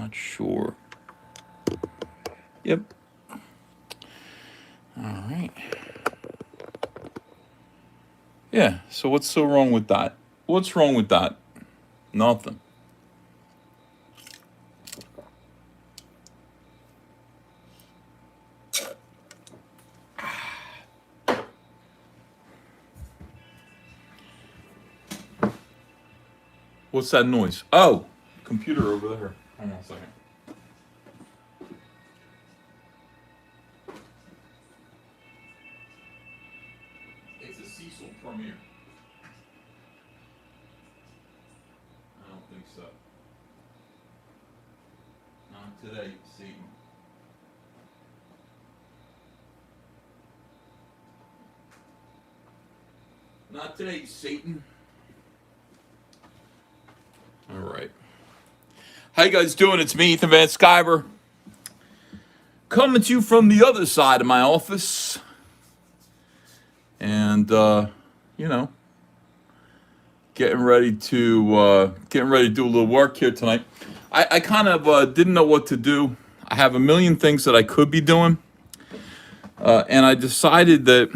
Not sure. Yep. All right. Yeah, so what's so wrong with that? What's wrong with that? Nothing. What's that noise? Oh, computer over there. Hold on a second. It's a Cecil Premiere. I don't think so. Not today, Satan. Not today, Satan. All right. How you guys doing? It's me, Ethan Van Sciver, coming to you from the other side of my office. And, you know, getting ready to do a little work here tonight. I kind of didn't know what to do. I have a million things that I could be doing. And I decided that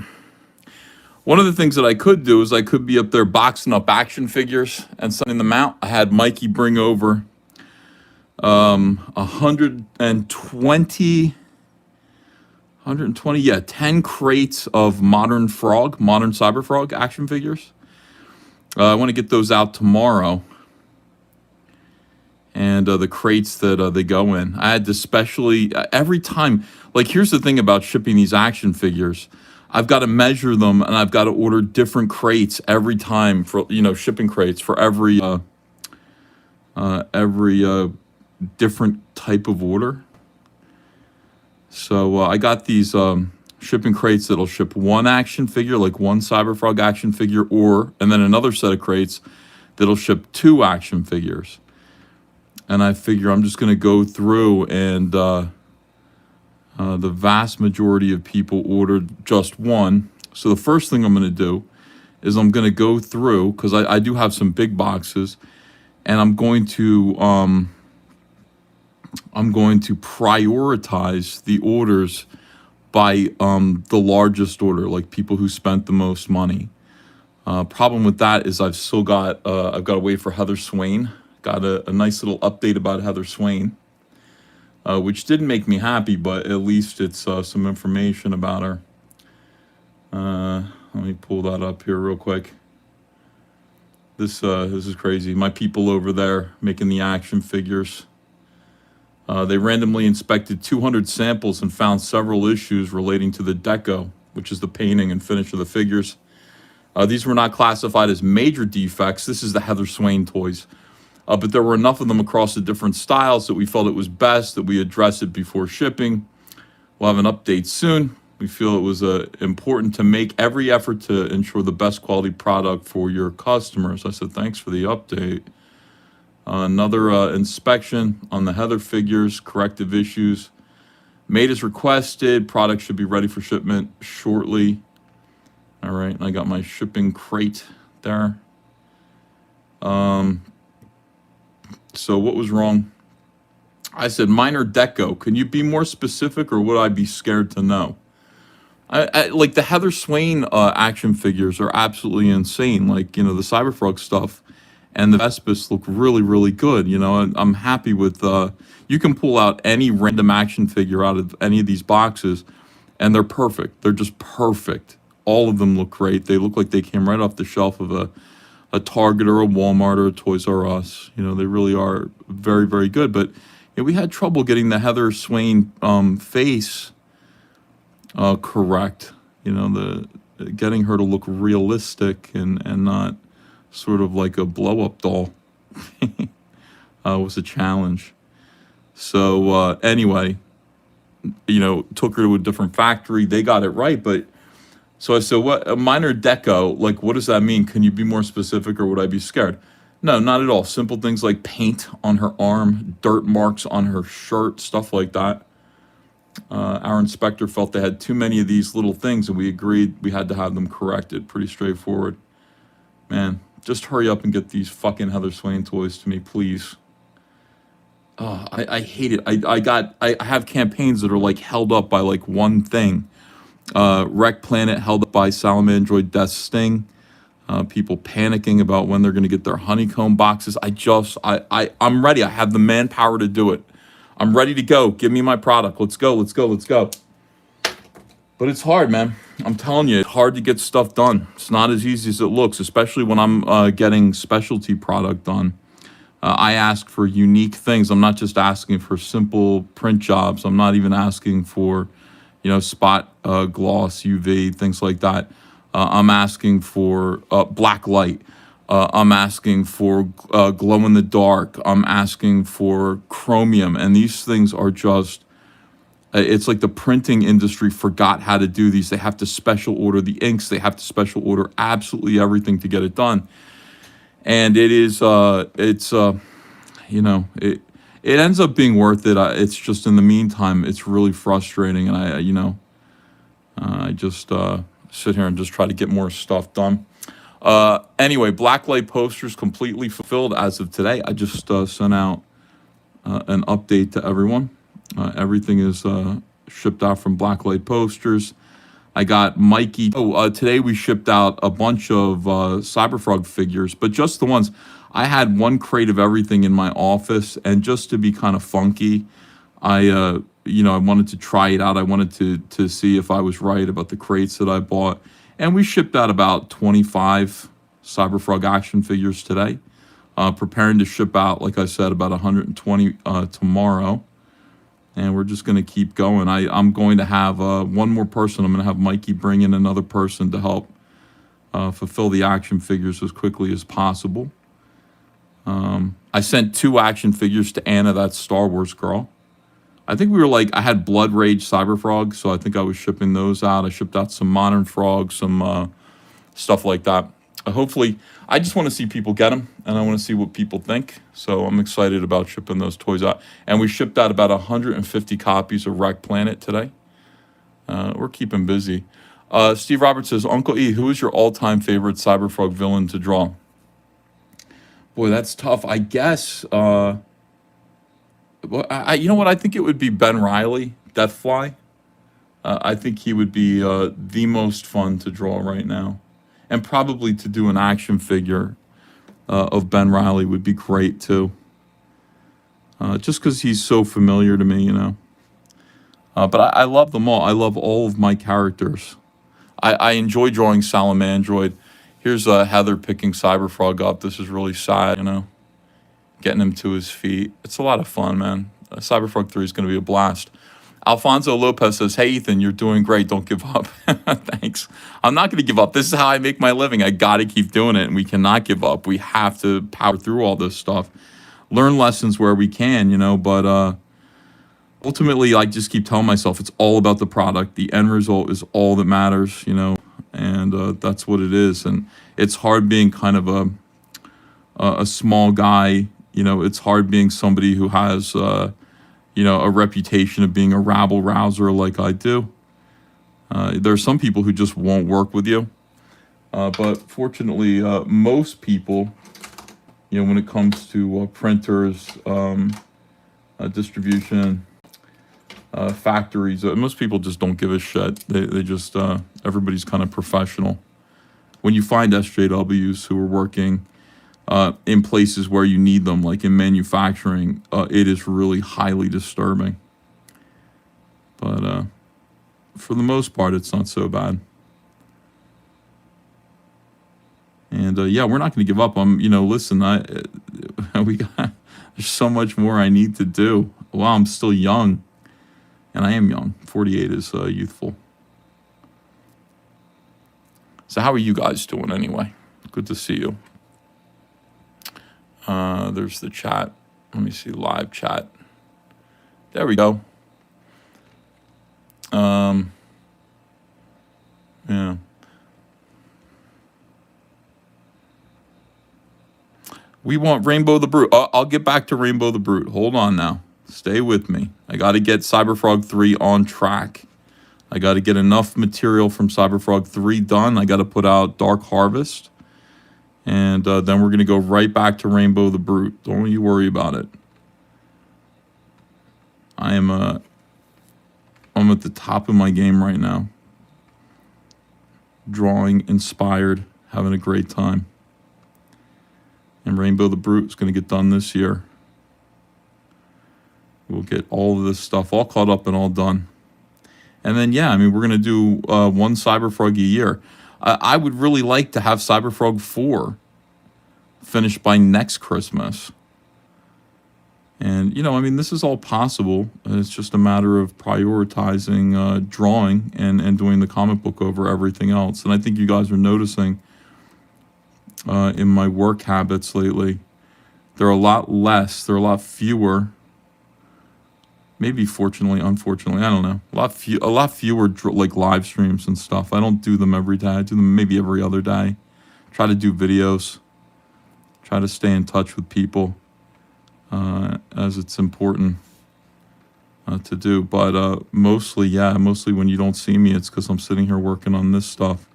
one of the things that I could do is I could be up there boxing up action figures and sending them out. I had Mikey bring over 120, 10 crates of modern Cyber Frog action figures. I want to get those out tomorrow. And the crates that they go in. I had to specially, every time, like here's the thing about shipping these action figures. I've got to measure them and I've got to order different crates every time for, shipping crates for every different type of order. So I got these shipping crates that'll ship one action figure, like one Cyberfrog action figure, and then another set of crates that'll ship two action figures. And I figure I'm just going to go through and the vast majority of people ordered just one. So the first thing I'm going to do is I'm going to go through, because I do have some big boxes, and I'm going to prioritize the orders by the largest order, like people who spent the most money. Problem with that is I've got to wait for Heather Swain. Got a nice little update about Heather Swain, which didn't make me happy, but at least it's some information about her. Let me pull that up here real quick. This is crazy. My people over there making the action figures. They randomly inspected 200 samples and found several issues relating to the deco, which is the painting and finish of the figures. These were not classified as major defects. This is the Heather Swain toys. But there were enough of them across the different styles that we felt it was best that we address it before shipping. We'll have an update soon. We feel it was important to make every effort to ensure the best quality product for your customers. I said, thanks for the update. Another inspection on the Heather figures, corrective issues. Made as requested. Product should be ready for shipment shortly. All right, I got my shipping crate there. So what was wrong? I said minor deco. Can you be more specific, or would I be scared to know? I like the Heather Swain action figures are absolutely insane. Like, the Cyberfrog stuff and the Vespis look really, really good. And I'm happy with, you can pull out any random action figure out of any of these boxes and they're perfect. They're just perfect. All of them look great. They look like they came right off the shelf of a Target or a Walmart or a Toys R Us. They really are very, very good. But we had trouble getting the Heather Swain face correct. The getting her to look realistic and not sort of like a blow-up doll was a challenge. So anyway, took her to a different factory. They got it right, but so I said, what, a minor deco, like, what does that mean? Can you be more specific, or would I be scared? No, not at all. Simple things like paint on her arm, dirt marks on her shirt, stuff like that. Our inspector felt they had too many of these little things, and we agreed we had to have them corrected. Pretty straightforward. Man, just hurry up and get these fucking Heather Swain toys to me, please. I hate it. I have campaigns that are like held up by like one thing. Wreck Planet held up by Salamandroid Death Sting. People panicking about when they're going to get their honeycomb boxes. I'm ready. I have the manpower to do it. I'm ready to go. Give me my product. Let's go. Let's go. Let's go. But it's hard, man. I'm telling you, it's hard to get stuff done. It's not as easy as it looks, especially when I'm getting specialty product done. I ask for unique things. I'm not just asking for simple print jobs. I'm not even asking for, spot gloss, UV, things like that. I'm asking for black light. I'm asking for glow in the dark. I'm asking for chromium. And these things are just, it's like the printing industry forgot how to do these. They have to special order the inks. They have to special order absolutely everything to get it done. And it it ends up being worth it. It's just in the meantime, it's really frustrating. And I just sit here and just try to get more stuff done. Anyway, Blacklight posters completely fulfilled as of today. I just sent out an update to everyone. Everything is shipped out from Blacklight posters. I got Mikey. Today we shipped out a bunch of Cyberfrog figures, but just the ones. I had one crate of everything in my office, and just to be kind of funky, I wanted to try it out. I wanted to see if I was right about the crates that I bought, and we shipped out about 25 Cyberfrog action figures today. Preparing to ship out, like I said, about 120 tomorrow. And we're just going to keep going. I'm going to have one more person. I'm going to have Mikey bring in another person to help fulfill the action figures as quickly as possible. I sent 2 action figures to Anna, that Star Wars girl. I think I had Blood Rage Cyberfrog, so I think I was shipping those out. I shipped out some Modern Frogs, some stuff like that. Hopefully, I just want to see people get them, and I want to see what people think. So I'm excited about shipping those toys out. And we shipped out about 150 copies of Wreck Planet today. We're keeping busy. Steve Roberts says, Uncle E, who is your all-time favorite Cyberfrog villain to draw? Boy, that's tough. I guess, well, you know what? I think it would be Ben Reilly, Deathfly. I think he would be the most fun to draw right now. And probably to do an action figure of Ben Reilly would be great too. Just because he's so familiar to me, But I love them all. I love all of my characters. I enjoy drawing Salamandroid. Here's Heather picking Cyberfrog up. This is really sad, getting him to his feet. It's a lot of fun, man. Cyberfrog 3 is going to be a blast. Alfonso Lopez says, hey, Ethan, you're doing great. Don't give up. Thanks. I'm not going to give up. This is how I make my living. I got to keep doing it, and we cannot give up. We have to power through all this stuff. Learn lessons where we can, but ultimately, I just keep telling myself it's all about the product. The end result is all that matters, and that's what it is. And it's hard being kind of a small guy. It's hard being somebody who has a reputation of being a rabble rouser like I do. There are some people who just won't work with you. But fortunately, most people, when it comes to printers, distribution, factories, most people just don't give a shit. They just, everybody's kind of professional. When you find SJWs who are working in places where you need them, like in manufacturing, it is really highly disturbing. But for the most part, it's not so bad. And yeah, we're not going to give up. Listen, there's so much more I need to do. Wow, I'm still young, and I am young. 48 is youthful. So how are you guys doing anyway? Good to see you. There's the chat. Let me see, live chat. There we go. Yeah. We want Rainbow the Brute. I'll get back to Rainbow the Brute. Hold on now. Stay with me. I got to get Cyberfrog 3 on track. I got to get enough material from Cyberfrog 3 done. I got to put out Dark Harvest. And then we're going to go right back to Rainbow the Brute. Don't you worry about it. I'm at the top of my game right now. Drawing, inspired, having a great time. And Rainbow the Brute is going to get done this year. We'll get all of this stuff all caught up and all done. And then, yeah, I mean, we're going to do one Cyberfrog a year. I would really like to have Cyberfrog 4 finished by next Christmas. And, you know, I mean, this is all possible. It's just a matter of prioritizing drawing and doing the comic book over everything else. And I think you guys are noticing in my work habits lately, they're a lot less, they're a lot fewer. Maybe fortunately, unfortunately, I don't know. A lot fewer like live streams and stuff. I don't do them every day. I do them maybe every other day. Try to do videos. Try to stay in touch with people as it's important to do. But mostly when you don't see me, it's because I'm sitting here working on this stuff.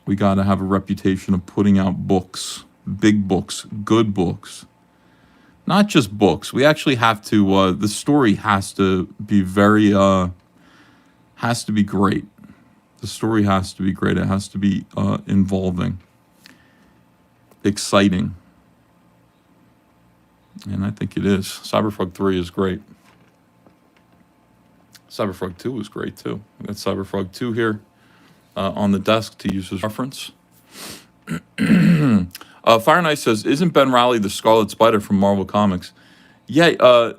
We got to have a reputation of putting out books. Big books, good books, not just books. We actually have to, the story has to be has to be great. The story has to be great. It has to be involving, exciting. And I think it is. Cyberfrog 3 is great. Cyberfrog 2 is great too. We got Cyberfrog 2 here on the desk to use as reference. Fire Knight says, "Isn't Ben Reilly the Scarlet Spider from Marvel Comics?" Yeah.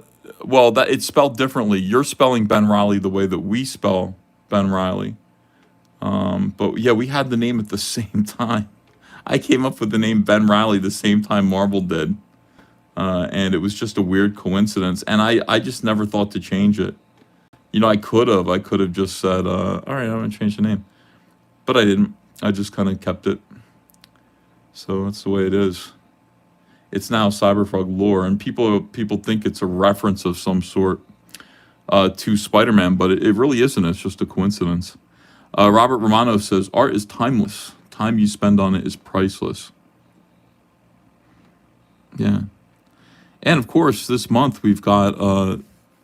Well, that it's spelled differently. You're spelling Ben Reilly the way that we spell Ben Reilly. But yeah, we had the name at the same time. I came up with the name Ben Reilly the same time Marvel did, and it was just a weird coincidence. And I just never thought to change it. You know, I could have just said, "All right, I'm gonna change the name," but I didn't. I just kind of kept it. So that's the way it is. It's now Cyberfrog lore, and people think it's a reference of some sort to Spider-Man, but it really isn't. It's just a coincidence. Robert Romano says, "Art is timeless. Time you spend on it is priceless." Yeah. And of course, this month we've got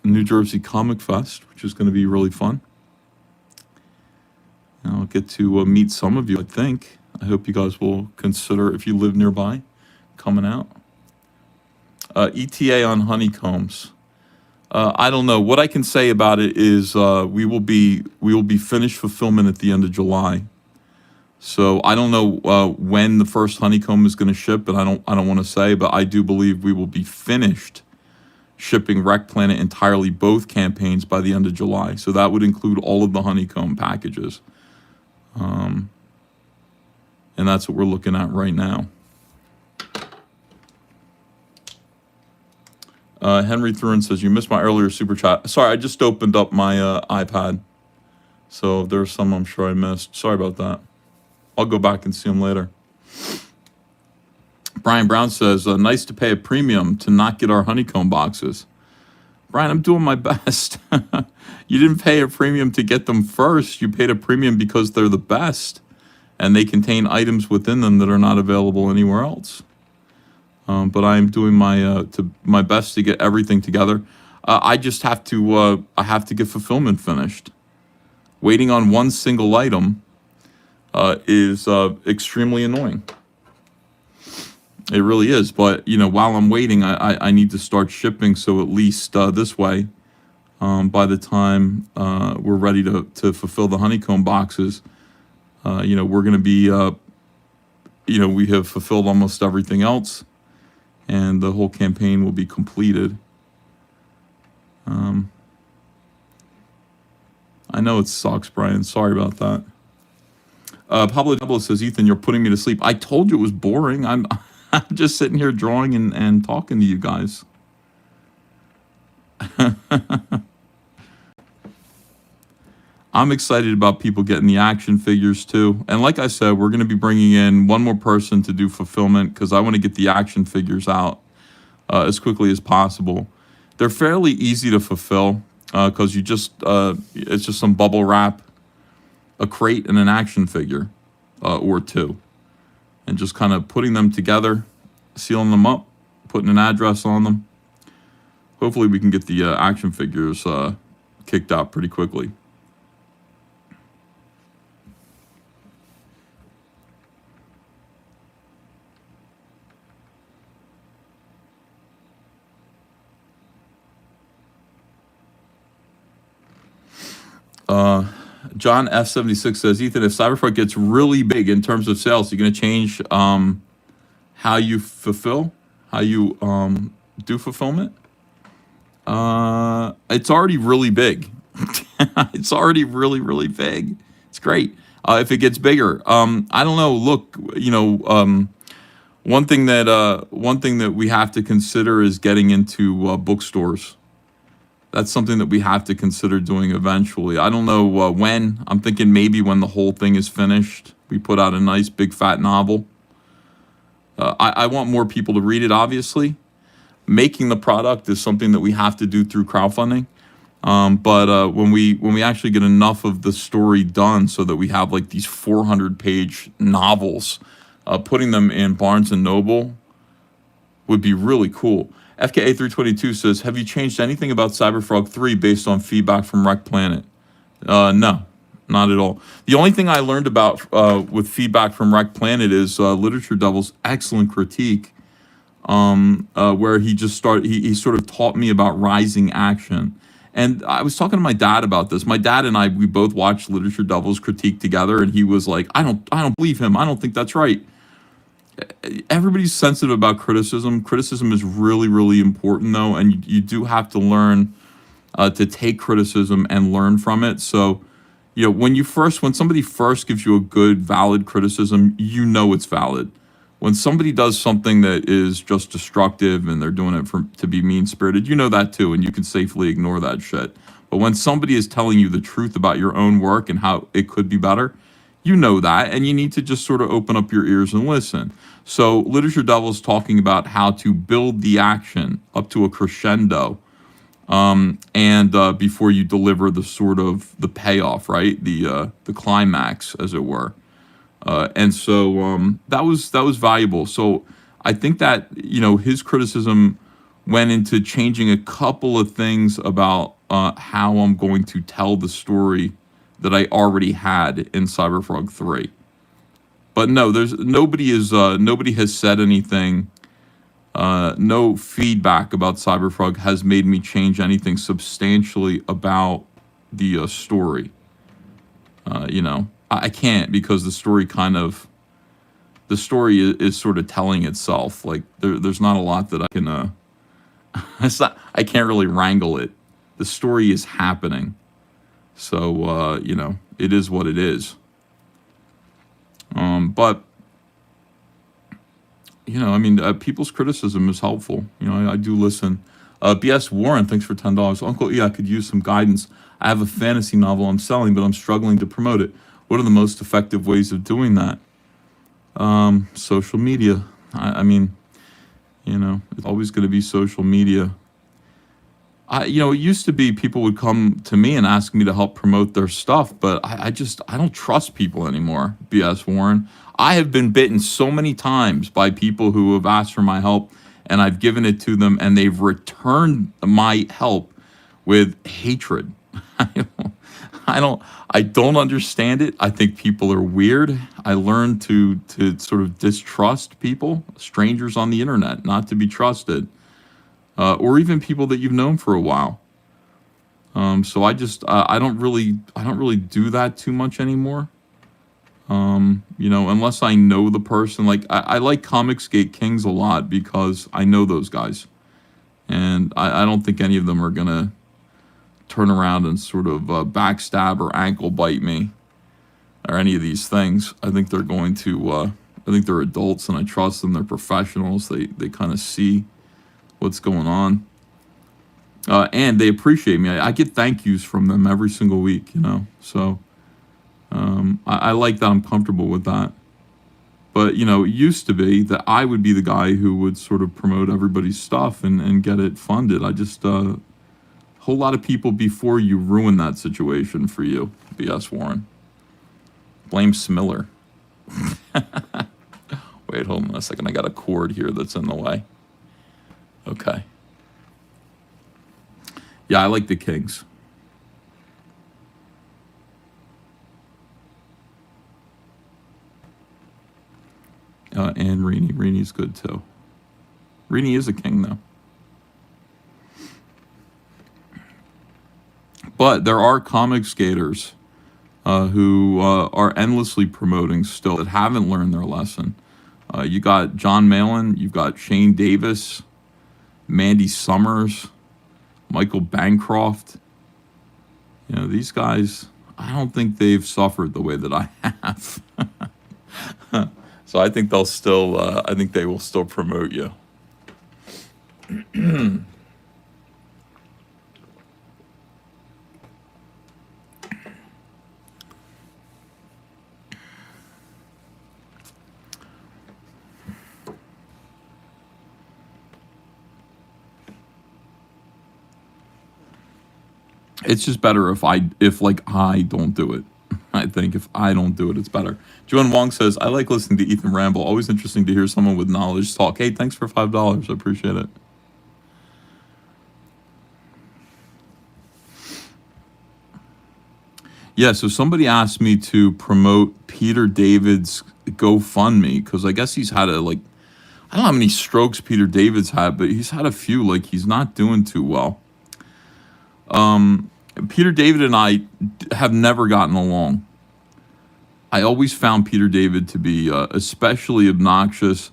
New Jersey Comic Fest, which is going to be really fun. And I'll get to meet some of you, I think. I hope you guys will consider, if you live nearby, coming out. ETA on Honeycombs. I don't know. What I can say about it is we will be finished fulfillment at the end of July. So I don't know when the first Honeycomb is going to ship, and I don't want to say, but I do believe we will be finished shipping Wreck Planet entirely, both campaigns, by the end of July. So that would include all of the Honeycomb packages. And that's what we're looking at right now. Henry Thurin says, "You missed my earlier super chat." Sorry, I just opened up my iPad. So there's some I'm sure I missed. Sorry about that. I'll go back and see them later. Brian Brown says, "Nice to pay a premium to not get our Honeycomb boxes." Brian, I'm doing my best. You didn't pay a premium to get them first. You paid a premium because they're the best. And they contain items within them that are not available anywhere else. But I am doing my best to get everything together. I just have to get fulfillment finished. Waiting on one single item is extremely annoying. It really is. But you know, while I'm waiting, I need to start shipping. So at least this way, by the time we're ready to fulfill the Honeycomb boxes. You know, we're going to be, you know, we have fulfilled almost everything else, and the whole campaign will be completed. I know it sucks, Brian. Sorry about that. Pablo Diablo says, "Ethan, you're putting me to sleep." I told you it was boring. I'm just sitting here drawing and talking to you guys. I'm excited about people getting the action figures too. And like I said, we're going to be bringing in one more person to do fulfillment because I want to get the action figures out as quickly as possible. They're fairly easy to fulfill because you just, it's just some bubble wrap, a crate, and an action figure or two. And just kind of putting them together, sealing them up, putting an address on them. Hopefully we can get the action figures kicked out pretty quickly. John F76 says, Ethan, if Cyberfront gets really big in terms of sales, you're going to change how you fulfill, how you do fulfillment? It's already really big. It's already really, really big. It's great. If it gets bigger, I don't know. Look, one thing that we have to consider is getting into bookstores. That's something that we have to consider doing eventually. I don't know when. I'm thinking maybe when the whole thing is finished, we put out a nice big fat novel. I want more people to read it, obviously. Making the product is something that we have to do through crowdfunding. But when we actually get enough of the story done so that we have like these 400-page novels, putting them in Barnes & Noble would be really cool. FKA322 says, have you changed anything about Cyberfrog 3 based on feedback from Rec Planet? No, not at all. The only thing I learned about with feedback from Rec Planet is Literature Devil's excellent critique, where he sort of taught me about rising action. And I was talking to my dad about this. My dad and I, we both watched Literature Devil's critique together, and he was like, I don't believe him. I don't think that's right. Everybody's sensitive about criticism. Criticism is really, really important, though, and you do have to learn to take criticism and learn from it. So, when somebody first gives you a good, valid criticism, it's valid. When somebody does something that is just destructive and they're doing it to be mean-spirited, that too, and you can safely ignore that shit. But when somebody is telling you the truth about your own work and how it could be better, that, and you need to just sort of open up your ears and listen. So Literature Devil's talking about how to build the action up to a crescendo, and before you deliver the payoff, right? The climax, as it were. And so that was valuable. So I think that his criticism went into changing a couple of things about how I'm going to tell the story that I already had in Cyberfrog 3. But no, nobody has said anything. No feedback about Cyberfrog has made me change anything substantially about the story. I can't, because the story is sort of telling itself. Like there's not a lot that I can I can't really wrangle it. The story is happening. So it is what it is. But people's criticism is helpful. I do listen. B.S. Warren, thanks for $10. Uncle E, I could use some guidance. I have a fantasy novel I'm selling, but I'm struggling to promote it. What are the most effective ways of doing that? Social media. It's always going to be social media. It used to be people would come to me and ask me to help promote their stuff, but I don't trust people anymore, B.S. Warren. I have been bitten so many times by people who have asked for my help, and I've given it to them, and they've returned my help with hatred. I don't understand it. I think people are weird. I learned to sort of distrust people, strangers on the internet, not to be trusted. Or even people that you've known for a while. So I don't really do that too much anymore. Unless I know the person. Like I like Comicsgate Kings a lot because I know those guys, and I don't think any of them are gonna turn around and sort of backstab or ankle bite me, or any of these things. I think they're going to. I think they're adults, and I trust them. They're professionals. They kind of see what's going on, and they appreciate me. I get thank yous from them every single week, so I like that. I'm comfortable with that. But it used to be that I would be the guy who would sort of promote everybody's stuff and get it funded. I just a whole lot of people before you ruin that situation for you, B.S. Warren. Blame Smiller. Wait, hold on a second. I got a cord here that's in the way. Okay. Yeah, I like the Kings. And Reenie. Reenie's good too. Reenie is a king though. But there are comic skaters who are endlessly promoting still that haven't learned their lesson. You got John Malin, you've got Shane Davis, Mandy Summers, Michael Bancroft. You know, these guys, I don't think they've suffered the way that I have. So I think they'll still, I think they will still promote you. It's just better if like I don't do it. I think if I don't do it, it's better. Joan Wong says, I like listening to Ethan ramble. Always interesting to hear someone with knowledge talk. Hey, thanks for $5. I appreciate it. Yeah, so somebody asked me to promote Peter David's GoFundMe because I guess he's had I don't know how many strokes Peter David's had, but he's had a few. Like, he's not doing too well. Peter David and I have never gotten along. I always found Peter David to be especially obnoxious.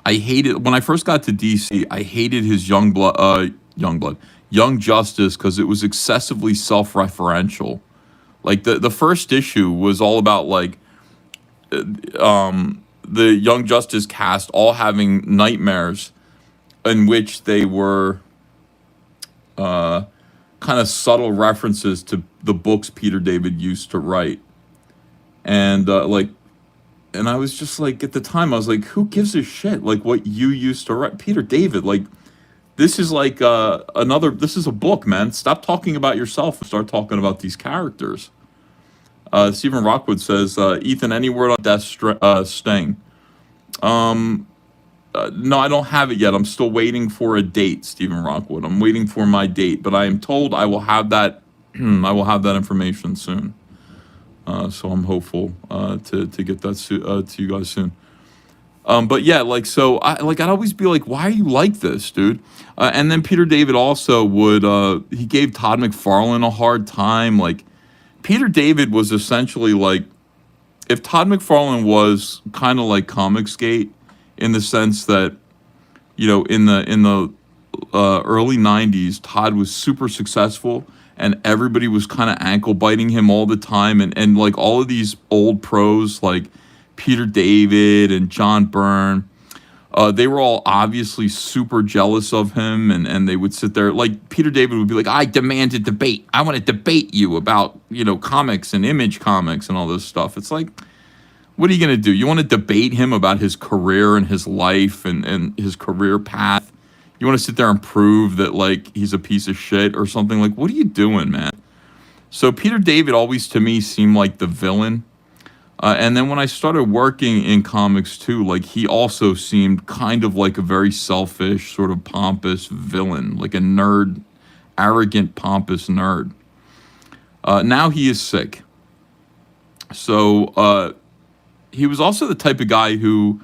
I hated when I first got to DC. I hated his Young Justice because it was excessively self-referential. Like the first issue was all about like the Young Justice cast all having nightmares in which they were kind of subtle references to the books Peter David used to write. And and I was just like, at the time, I was like, who gives a shit? Like what you used to write, Peter David, like this is like this is a book, man. Stop talking about yourself and start talking about these characters. Stephen Rockwood says, Ethan, any word on Sting? No, I don't have it yet. I'm still waiting for a date, Stephen Rockwood. I'm waiting for my date, but I am told I will have that. I will have that information soon. So I'm hopeful to get that to you guys soon. But yeah, I'd always be like, why are you like this, dude? And then Peter David also would he gave Todd McFarlane a hard time. Like Peter David was essentially like if Todd McFarlane was kind of like Comicsgate in the sense that, you know, in the early 90s, Todd was super successful and everybody was kind of ankle biting him all the time. And like all of these old pros like Peter David and John Byrne, they were all obviously super jealous of him. And they would sit there like Peter David would be like, I demand a debate. I want to debate you about, you know, comics and Image Comics and all this stuff. It's like, what are you going to do? You want to debate him about his career and his life and his career path? You want to sit there and prove that, like, he's a piece of shit or something? Like, what are you doing, man? So Peter David always, to me, seemed like the villain. And then when I started working in comics, too, like, he also seemed kind of like a very selfish, sort of pompous villain. Like a nerd, arrogant, pompous nerd. Now he is sick. So, he was also the type of guy who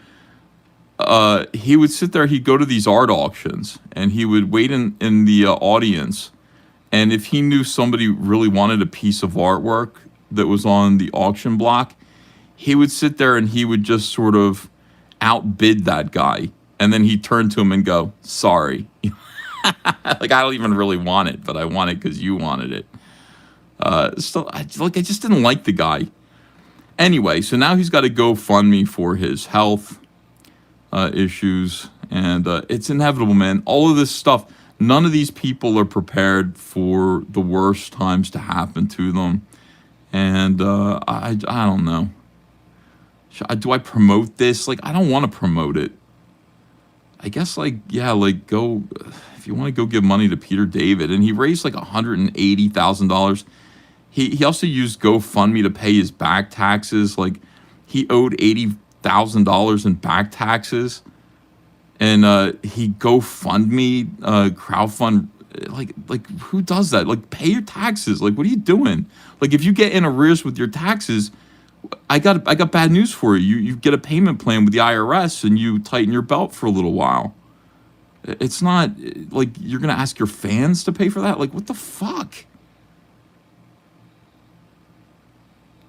he would sit there, he'd go to these art auctions and he would wait in the audience. And if he knew somebody really wanted a piece of artwork that was on the auction block, he would sit there and he would just sort of outbid that guy. And then he'd turn to him and go, sorry. Like, I don't even really want it, but I want it because you wanted it. I just didn't like the guy. Anyway, so now he's got to GoFundMe for his health issues, and it's inevitable, man. All of this stuff, none of these people are prepared for the worst times to happen to them, and I don't know. Do I promote this? Like, I don't want to promote it. I guess, like, yeah, like, go, if you want to go give money to Peter David, and he raised like $180,000. He also used GoFundMe to pay his back taxes. Like, he owed $80,000 in back taxes. and he GoFundMe, crowdfund. Like who does that? Like, pay your taxes. Like, what are you doing? Like, if you get in arrears with your taxes, I got bad news for you. You get a payment plan with the IRS and you tighten your belt for a little while. It's not like you're gonna ask your fans to pay for that. Like, what the fuck?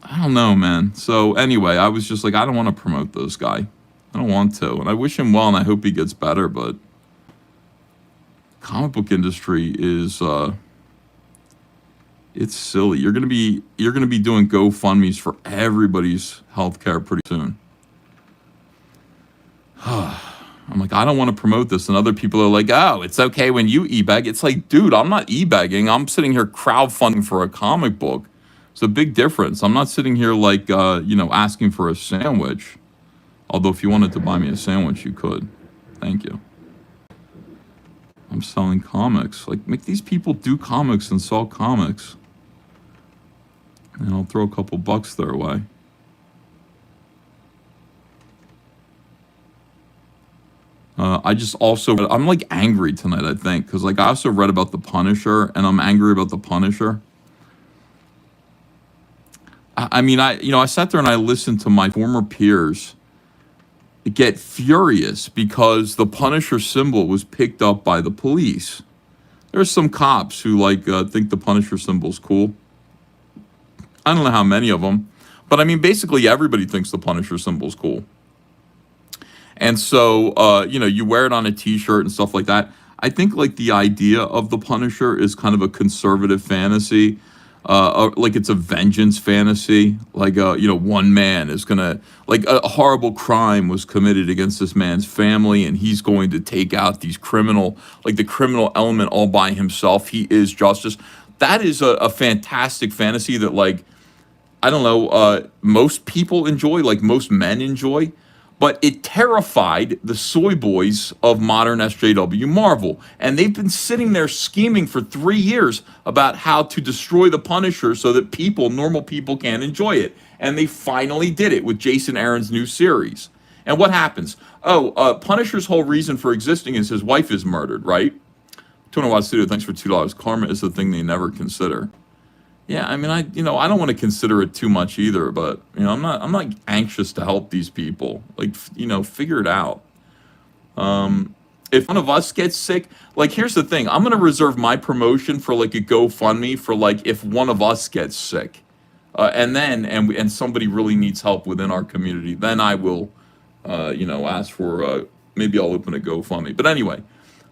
I don't know, man. So anyway, I was just like, I don't want to promote this guy. I don't want to, and I wish him well, and I hope he gets better. But comic book industry is it's silly. You're gonna be doing GoFundmes for everybody's healthcare pretty soon. I'm like, I don't want to promote this, and other people are like, oh, it's okay when you e-bag. It's like, dude, I'm not e-bagging. I'm sitting here crowdfunding for a comic book. It's a big difference. I'm not sitting here like asking for a sandwich. Although if you wanted to buy me a sandwich, you could. Thank you. I'm selling comics. Like, make these people do comics and sell comics. And I'll throw a couple bucks their way. I'm like angry tonight, I think, because like I also read about the Punisher, and I'm angry about the Punisher. I mean, I sat there and I listened to my former peers get furious because the Punisher symbol was picked up by the police. There's some cops who think the Punisher symbol's cool. I don't know how many of them, but I mean, basically everybody thinks the Punisher symbol's cool. And so, you wear it on a T-shirt and stuff like that. I think like the idea of the Punisher is kind of a conservative fantasy. Like it's a vengeance fantasy. Like, one man is gonna, like a horrible crime was committed against this man's family, and he's going to take out the criminal element all by himself. He is justice. That is a fantastic fantasy that, like, I don't know, most people enjoy, like most men enjoy. But it terrified the soy boys of modern SJW Marvel. And they've been sitting there scheming for 3 years about how to destroy the Punisher so that normal people can enjoy it. And they finally did it with Jason Aaron's new series. And what happens? Punisher's whole reason for existing is his wife is murdered, right? 200 Watt Studio, thanks for $2. Karma is the thing they never consider. Yeah, I mean, I don't want to consider it too much either, but I'm not anxious to help these people. Like, figure it out. If one of us gets sick, like, here's the thing: I'm gonna reserve my promotion for like a GoFundMe for like if one of us gets sick, and somebody really needs help within our community, then I will, ask for maybe I'll open a GoFundMe. But anyway,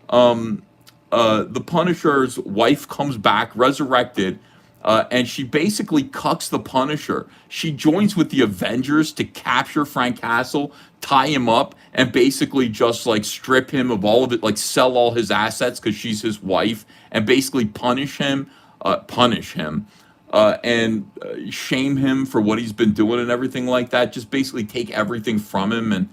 the Punisher's wife comes back resurrected. And she basically cucks the Punisher. She joins with the Avengers to capture Frank Castle, tie him up, and basically just like strip him of all of it, like sell all his assets because she's his wife, and basically punish him, and shame him for what he's been doing and everything like that. Just basically take everything from him and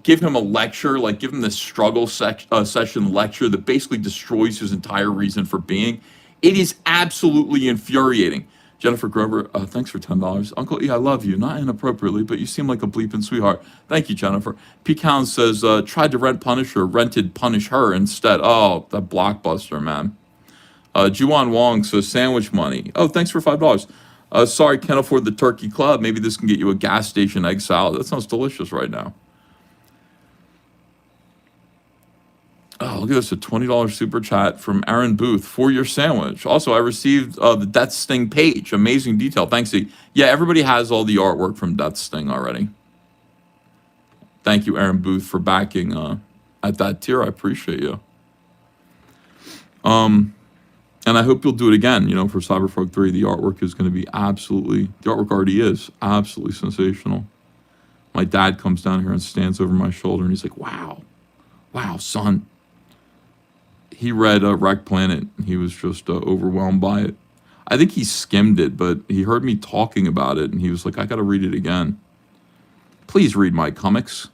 give him a lecture, like give him this struggle session lecture that basically destroys his entire reason for being. It is absolutely infuriating. Jennifer Grover, thanks for $10. Uncle E, I love you. Not inappropriately, but you seem like a bleeping sweetheart. Thank you, Jennifer. P. Cowan says, tried to rent Punisher, rented Punish Her instead. Oh, that Blockbuster, man. Juwan Wong says, sandwich money. Oh, thanks for $5. Sorry, can't afford the Turkey Club. Maybe this can get you a gas station egg salad. That sounds delicious right now. Oh, look at this, a $20 super chat from Aaron Booth for your sandwich. Also, I received the Death Sting page. Amazing detail. Thanks, E. Yeah, everybody has all the artwork from Death Sting already. Thank you, Aaron Booth, for backing at that tier. I appreciate you. And I hope you'll do it again, for Cyberpunk 3. The artwork is going to be the artwork already is absolutely sensational. My dad comes down here and stands over my shoulder, and he's like, wow, son. He read Wreck Planet. He was just overwhelmed by it. I think he skimmed it, but he heard me talking about it, and he was like, I got to read it again. Please read my comics.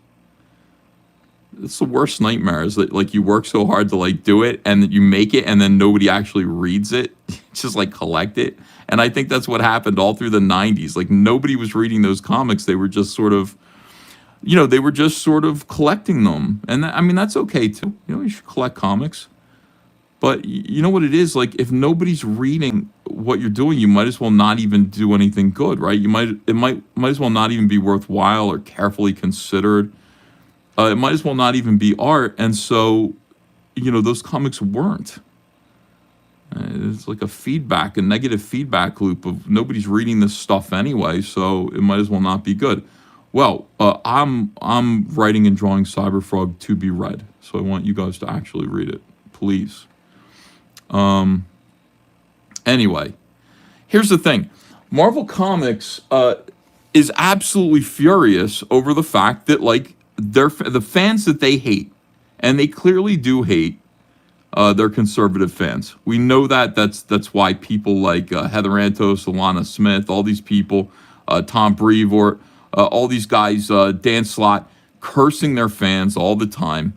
It's the worst nightmare, is that like you work so hard to like do it, and you make it, and then nobody actually reads it. Just like collect it. And I think that's what happened all through the 90s. Like nobody was reading those comics. They were just sort of they were just sort of collecting them. And I mean, that's okay too. You should collect comics. But you know what it is? Like, if nobody's reading what you're doing, you might as well not even do anything good, right? It might as well not even be worthwhile or carefully considered. It might as well not even be art. And so, those comics weren't. It's like a negative feedback loop of nobody's reading this stuff anyway, so it might as well not be good. Well, I'm writing and drawing Cyberfrog to be read, so I want you guys to actually read it, please. Anyway, here's the thing: Marvel Comics is absolutely furious over the fact that the fans that they hate, and they clearly do hate. They're conservative fans. We know that. That's why people like Heather Antos, Alana Smith, all these people, Tom Brevoort, all these guys, Dan Slott, cursing their fans all the time.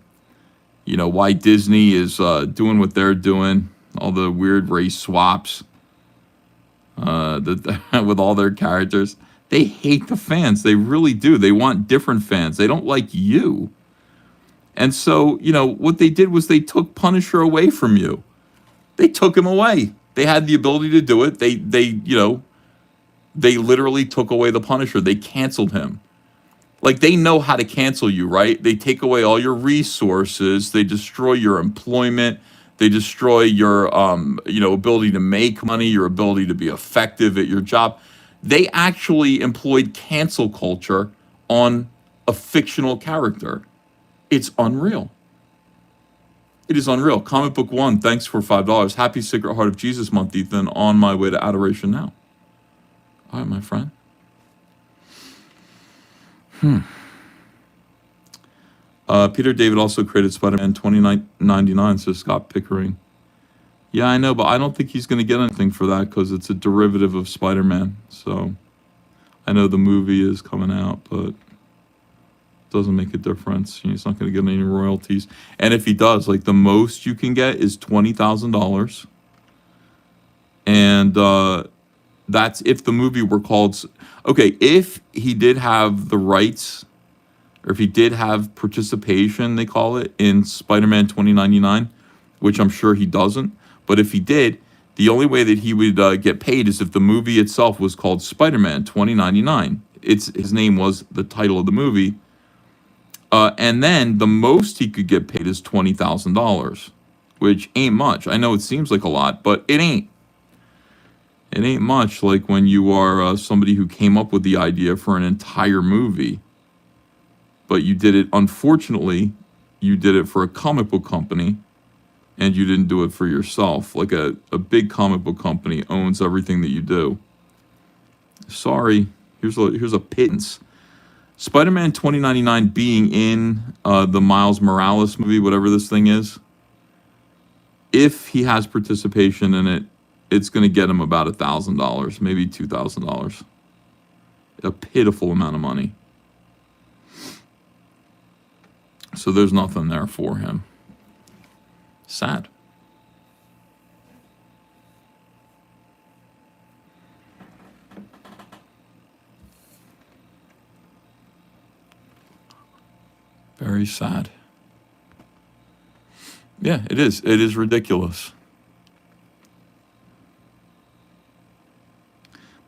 Why Disney is doing what they're doing, all the weird race swaps with all their characters. They hate the fans. They really do. They want different fans. They don't like you. And so, what they did was they took Punisher away from you. They took him away. They had the ability to do it. They literally took away the Punisher. They canceled him. Like, they know how to cancel you, right? They take away all your resources. They destroy your employment. They destroy your, ability to make money, your ability to be effective at your job. They actually employed cancel culture on a fictional character. It's unreal. It is unreal. Comic Book One, thanks for $5. Happy Sacred Heart of Jesus month, Ethan. On my way to adoration now. All right, my friend. Peter David also created Spider-Man 2099, says Scott Pickering. Yeah, I know, but I don't think he's going to get anything for that because it's a derivative of Spider-Man. So I know the movie is coming out, but doesn't make a difference. He's not going to get any royalties. And if he does, the most you can get is $20,000. And that's if the movie were called... Okay, if he did have the rights, or if he did have participation, they call it, in Spider-Man 2099, which I'm sure he doesn't. But if he did, the only way that he would get paid is if the movie itself was called Spider-Man 2099. His name was the title of the movie. And then the most he could get paid is $20,000, which ain't much. I know it seems like a lot, but it ain't. It ain't much like when you are somebody who came up with the idea for an entire movie. But you did it, unfortunately, you did it for a comic book company, and you didn't do it for yourself. Like a big comic book company owns everything that you do. Sorry, here's a pittance. Spider-Man 2099 being in the Miles Morales movie, whatever this thing is, if he has participation in it, it's going to get him about $1,000, maybe $2,000. A pitiful amount of money. So there's nothing there for him. Sad. Very sad. Yeah, it is. It is ridiculous.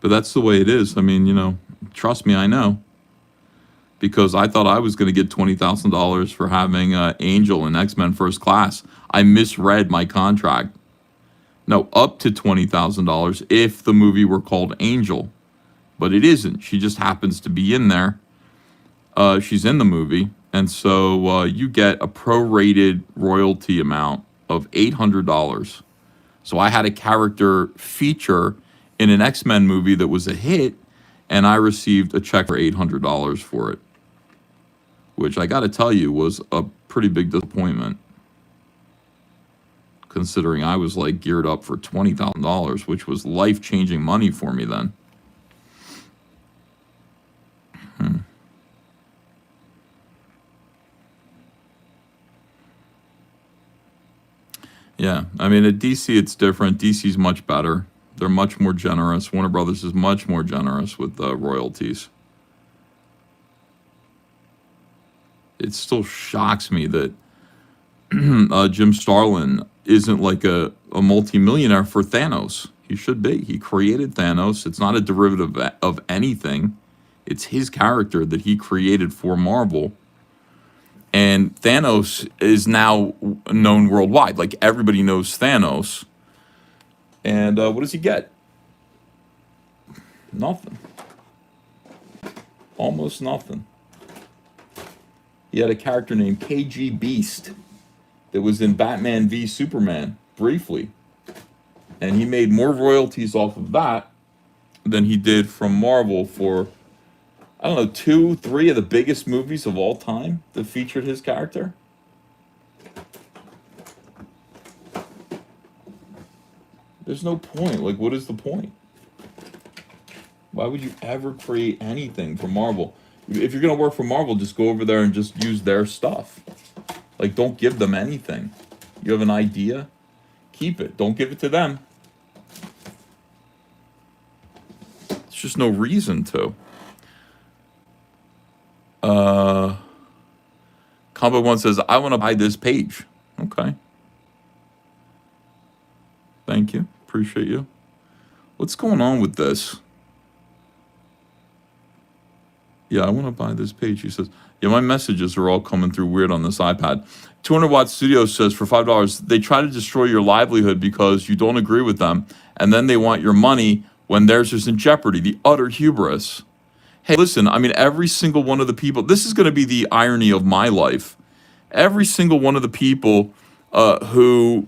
But that's the way it is. I mean, trust me, I know. Because I thought I was going to get $20,000 for having Angel in X-Men First Class. I misread my contract. No, up to $20,000 if the movie were called Angel. But it isn't. She just happens to be in there. She's in the movie. And so you get a prorated royalty amount of $800. So I had a character feature in an X-Men movie that was a hit, and I received a check for $800 for it, which I got to tell you was a pretty big disappointment, considering I was geared up for $20,000, which was life-changing money for me then. Yeah, I mean, at DC, it's different. DC's much better. They're much more generous. Warner Brothers is much more generous with royalties. it still shocks me that Jim Starlin isn't like a multimillionaire for Thanos. He should be. He created Thanos. It's not a derivative of anything. It's his character that he created for Marvel. And Thanos is now known worldwide. Like, everybody knows Thanos. And what does he get? Nothing. Almost nothing. He had a character named KG Beast that was in Batman v Superman briefly. And he made more royalties off of that than he did from Marvel for, I don't know, 2, 3 of the biggest movies of all time that featured his character. There's no point. Like, what is the point? Why would you ever create anything for Marvel? If you're going to work for Marvel, just go over there and just use their stuff. Like, don't give them anything. You have an idea? Keep it. Don't give it to them. There's just no reason to. Combo One says, I want to buy this page. Okay. Thank you. Appreciate you. What's going on with this? Yeah, I want to buy this page. He says, yeah, my messages are all coming through weird on this iPad. 200 Watt Studio says, for $5, they try to destroy your livelihood because you don't agree with them, and then they want your money when theirs is in jeopardy. The utter hubris. Hey, listen, I mean, every single one of the people, this is going to be the irony of my life. Every single one of the people who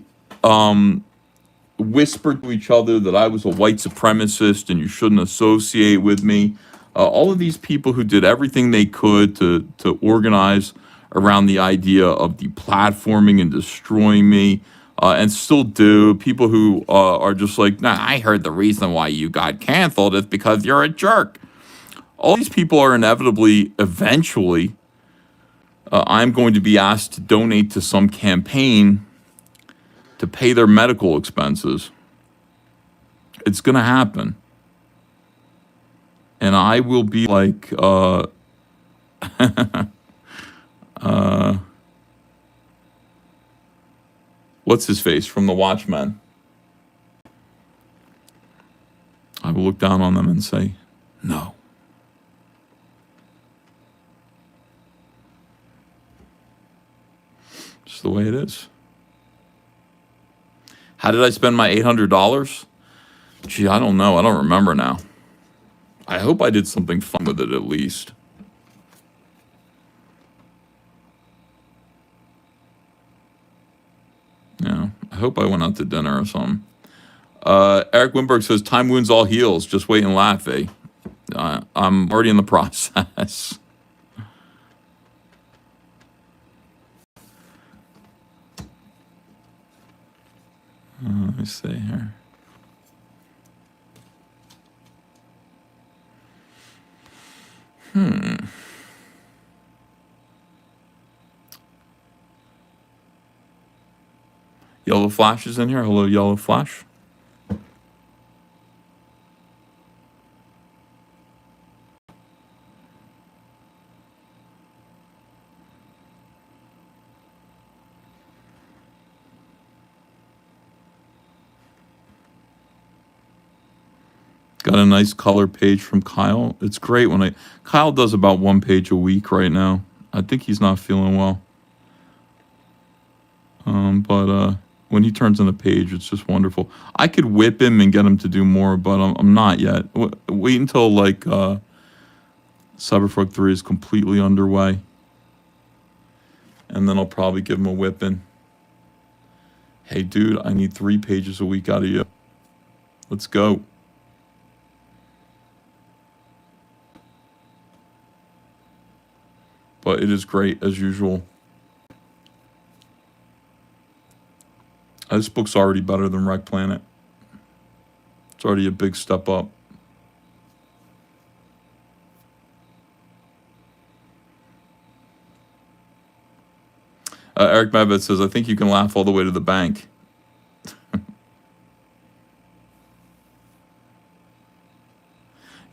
whispered to each other that I was a white supremacist and you shouldn't associate with me. All of these people who did everything they could to organize around the idea of deplatforming and destroying me, and still do. People who are just like, nah, I heard the reason why you got canceled is because you're a jerk. All these people are inevitably, eventually, I'm going to be asked to donate to some campaign to pay their medical expenses. It's going to happen. And I will be like, what's his face from the Watchmen? I will look down on them and say, no. Just the way it is. How did I spend my $800? Gee, I don't know. I don't remember now. I hope I did something fun with it at least. Yeah, I hope I went out to dinner or something. Eric Winberg says, time wounds all heals. Just wait and laugh, eh? I'm already in the process. Let me see here. Yellow Flash is in here. Hello, Yellow Flash. Got a nice color page from Kyle. It's great when Kyle does about 1 page a week right now. I think he's not feeling well. But when he turns in a page, it's just wonderful. I could whip him and get him to do more, but I'm not yet. Wait until like Cyberfrog 3 is completely underway, and then I'll probably give him a whipping. Hey, dude, I need 3 pages a week out of you. Let's go. But it is great, as usual. This book's already better than Wreck Planet. It's already a big step up. Eric Mabet says, I think you can laugh all the way to the bank.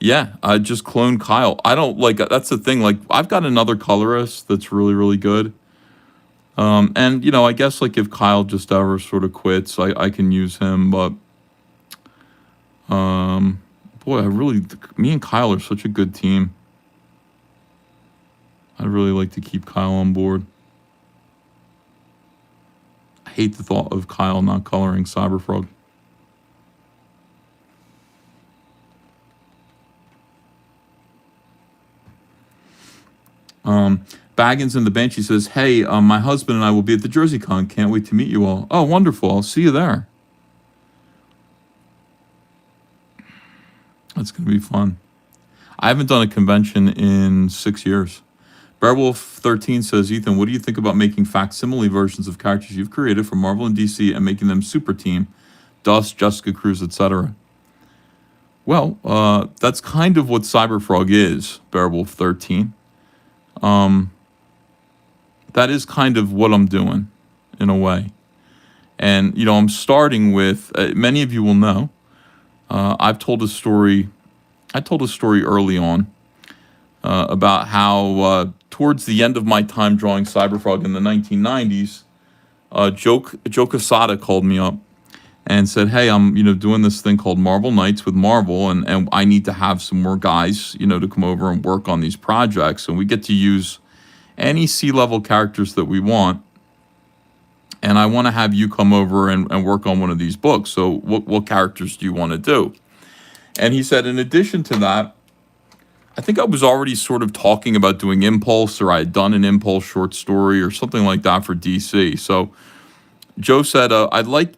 Yeah, I just clone Kyle. I don't like that's the thing. Like I've got another colorist that's really really good. And I guess like if Kyle just ever sort of quits, I can use him. But um, boy, me and Kyle are such a good team. I'd really like to keep Kyle on board. I hate the thought of Kyle not coloring Cyberfrog. Baggins in the Banshee says, "Hey, my husband and I will be at the JerseyCon. Can't wait to meet you all." Oh, wonderful! I'll see you there. That's gonna be fun. I haven't done a convention in 6 years. Bearwolf 13 says, "Ethan, what do you think about making facsimile versions of characters you've created for Marvel and DC and making them super team, Dust, Jessica Cruz, etc.?" Well, that's kind of what Cyberfrog is, Bearwolf 13. That is kind of what I'm doing, in a way. And, I'm starting with, many of you will know, I've told a story, I told a story early on about how towards the end of my time drawing Cyberfrog in the 1990s, Joe Quesada called me up and said, "Hey, I'm doing this thing called Marvel Nights with Marvel, and I need to have some more guys to come over and work on these projects, and we get to use any C-level characters that we want, and I want to have you come over and work on one of these books. So what characters do you want to do?" And he said, in addition to that, I think I was already sort of talking about doing Impulse, or I had done an Impulse short story or something like that for DC. So Joe said, I'd like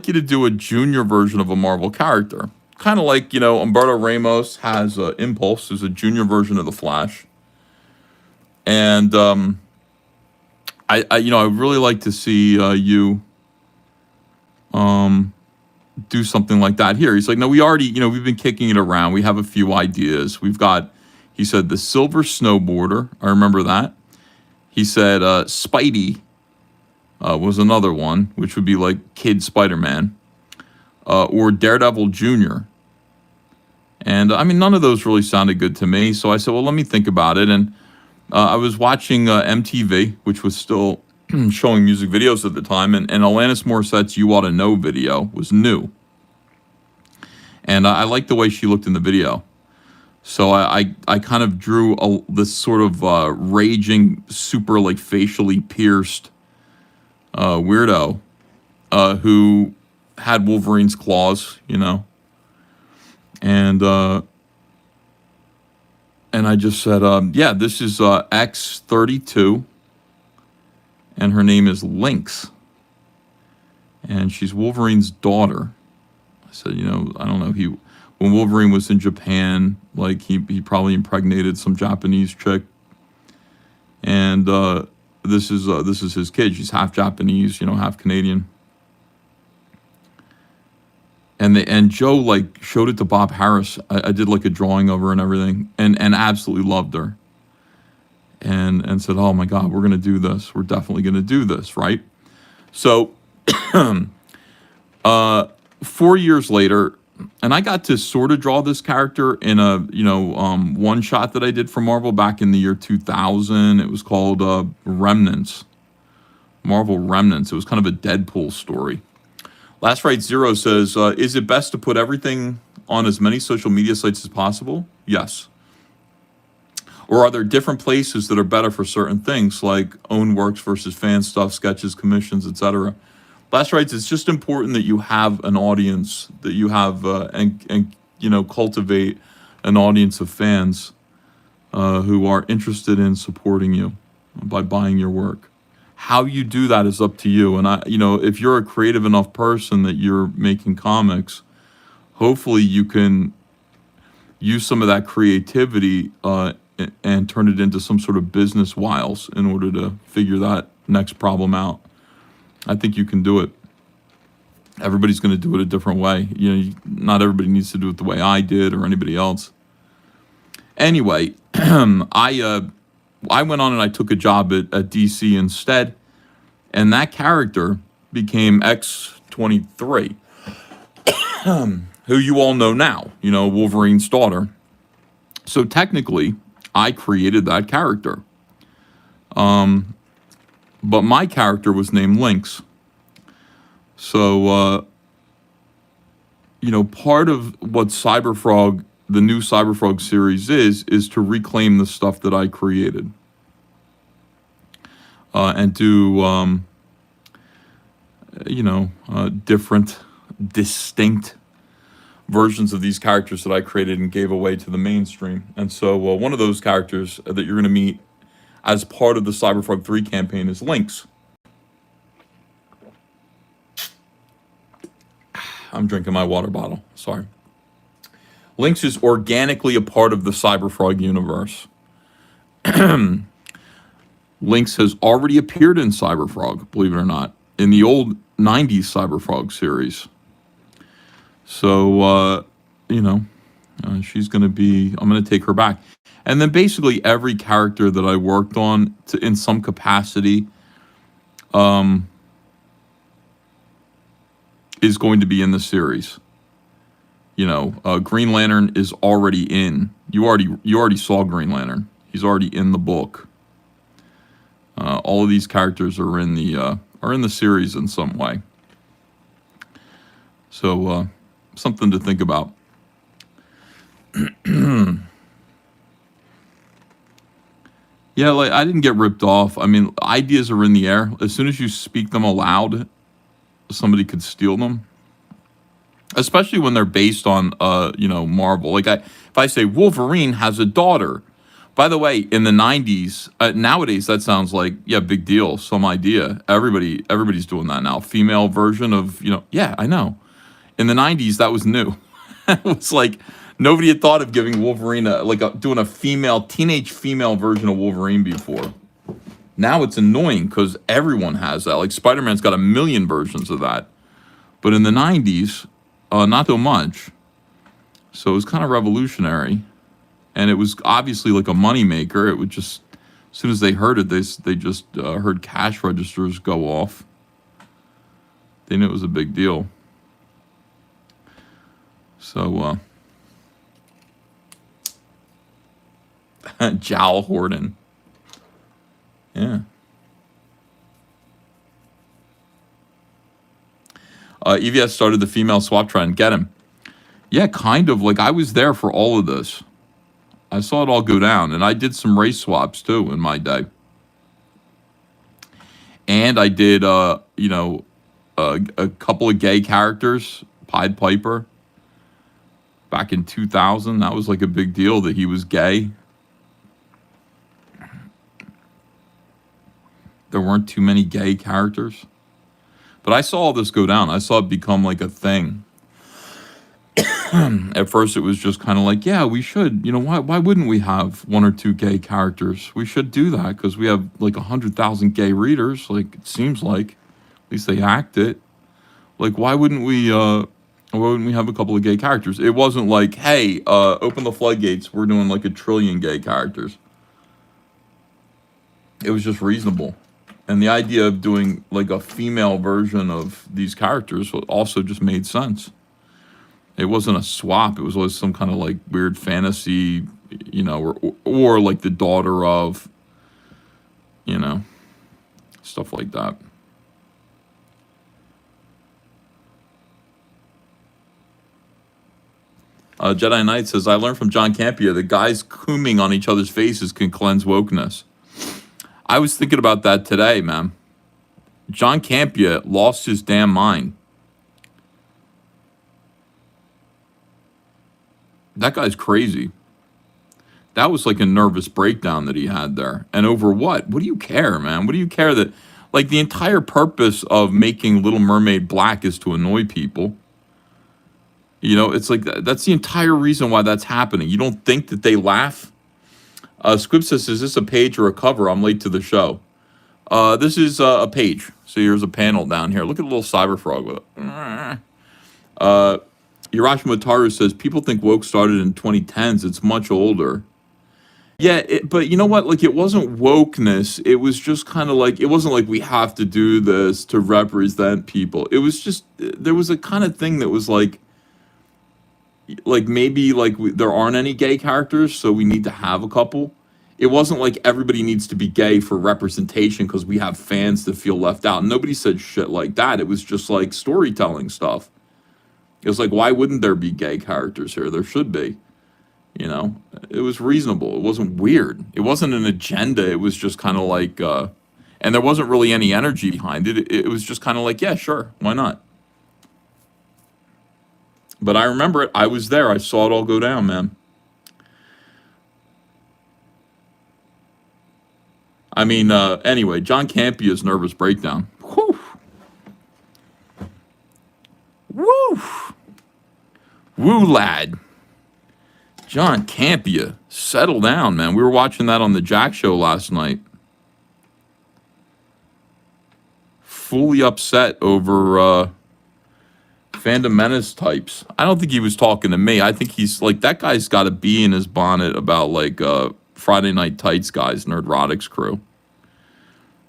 you to do a junior version of a Marvel character, kind of like Humberto Ramos has Impulse, as a junior version of the Flash, and I really like to see you do something like that here. He's like, "No, we already we've been kicking it around. We have a few ideas. We've got," he said, "the Silver Snowboarder." I remember that. He said Spidey was another one, which would be like Kid Spider-Man, or Daredevil Jr. And I mean, none of those really sounded good to me. So I said, well, let me think about it. And I was watching MTV, which was still showing music videos at the time, and Alanis Morissette's "You Ought to Know" video was new. And I liked the way she looked in the video. So I kind of drew this sort of raging, super like facially pierced weirdo who had Wolverine's claws, and I just said, yeah, this is X-32, and her name is Lynx, and she's Wolverine's daughter. I said, I don't know, when Wolverine was in Japan, like he probably impregnated some Japanese chick, and this is his kid. She's half Japanese, half Canadian. And Joe like showed it to Bob Harris. I did like a drawing of her and everything, and absolutely loved her. And said, "Oh my God, we're gonna do this. We're definitely gonna do this, right?" So 4 years later, and I got to sort of draw this character in a one shot that I did for Marvel back in the year 2000. It was called Remnants, Marvel Remnants. It was kind of a Deadpool story. Last Right Zero says, "Is it best to put everything on as many social media sites as possible?" Yes. Or are there different places that are better for certain things, like own works versus fan stuff, sketches, commissions, etc.? Last Rights, it's just important that you have an audience, that you have and cultivate an audience of fans who are interested in supporting you by buying your work. How you do that is up to you. And if you're a creative enough person that you're making comics, hopefully you can use some of that creativity and turn it into some sort of business wiles in order to figure that next problem out. I think you can do it. Everybody's going to do it a different way. Not everybody needs to do it the way I did or anybody else. Anyway, I went on and I took a job at DC instead, and that character became X-23, who you all know now, Wolverine's daughter. So technically, I created that character. But my character was named Lynx. So, part of what Cyberfrog, the new Cyberfrog series is to reclaim the stuff that I created. And do, different, distinct versions of these characters that I created and gave away to the mainstream. And so one of those characters that you're going to meet as part of the Cyberfrog 3 campaign is Lynx. I'm drinking my water bottle. Sorry. Lynx is organically a part of the Cyberfrog universe. Lynx has already appeared in Cyberfrog, believe it or not, in the old 90s Cyberfrog series. So, she's going to be, I'm going to take her back. And then basically every character that I worked on in some capacity is going to be in the series. Green Lantern is already in. You already saw Green Lantern. He's already in the book. All of these characters are in the series in some way. So something to think about. Yeah, like I didn't get ripped off. I mean, ideas are in the air. As soon as you speak them aloud, somebody could steal them. Especially when they're based on Marvel. Like if I say Wolverine has a daughter. By the way, in the 90s, nowadays that sounds like, yeah, big deal, some idea. Everybody's doing that now. Female version of, yeah, I know. In the 90s, that was new. It was like nobody had thought of giving Wolverine doing a teenage female version of Wolverine before. Now it's annoying because everyone has that. Like Spider-Man's got a million versions of that. But in the 90s, not so much. So it was kind of revolutionary. And it was obviously like a moneymaker. It would just, as soon as they heard it, they just heard cash registers go off. They knew it was a big deal. So, Jowl Horden. Yeah. EVS started the female swap trend. Get him. Yeah, kind of. Like, I was there for all of this. I saw it all go down. And I did some race swaps, too, in my day. And I did, a couple of gay characters. Pied Piper. Back in 2000. That was, like, a big deal that he was gay. There weren't too many gay characters. But I saw all this go down. I saw it become like a thing. At first, it was just kind of like, yeah, we should. Why wouldn't we have one or two gay characters? We should do that because we have like 100,000 gay readers. Like, it seems like. At least they act it. Like, why wouldn't we have a couple of gay characters? It wasn't like, hey, open the floodgates. We're doing like 1 trillion gay characters. It was just reasonable. And the idea of doing like a female version of these characters also just made sense. It wasn't a swap. It was always some kind of like weird fantasy, or like the daughter of, stuff like that. Jedi Knight says, I learned from John Campea that guys cooming on each other's faces can cleanse wokeness. I was thinking about that today, man. John Campea lost his damn mind. That guy's crazy. That was like a nervous breakdown that he had there. And over what? What do you care, man? What do you care that, like, the entire purpose of making Little Mermaid black is to annoy people? It's like, that's the entire reason why that's happening. You don't think that they laugh? Squib says, is this a page or a cover? I'm late to the show. This is a page. So here's a panel down here. Look at a little Cyberfrog with it. Hiroshima Taru says, people think woke started in 2010s. It's much older. Yeah, but you know what? Like, it wasn't wokeness. It was just kind of like, it wasn't like we have to do this to represent people. It was just, there was a kind of thing that was like, like maybe like there aren't any gay characters, so we need to have a couple. It wasn't like everybody needs to be gay for representation because we have fans that feel left out. Nobody said shit like that. It was just like storytelling stuff. It was like, why wouldn't there be gay characters here? There should be. You know, it was reasonable. It wasn't weird. It wasn't an agenda. It was just kind of like, and there wasn't really any energy behind it. It was just kind of like, yeah, sure, why not? But I remember it. I was there. I saw it all go down, man. I mean, anyway, John Campia's nervous breakdown. Whew. Woo! Woo, lad. John Campia, settle down, man. We were watching that on the Jack Show last night. Fully upset over Fandom Menace types. I don't think he was talking to me. I think he's like, that guy's got a bee in his bonnet about like Friday Night Tights guys, Nerdrotics crew.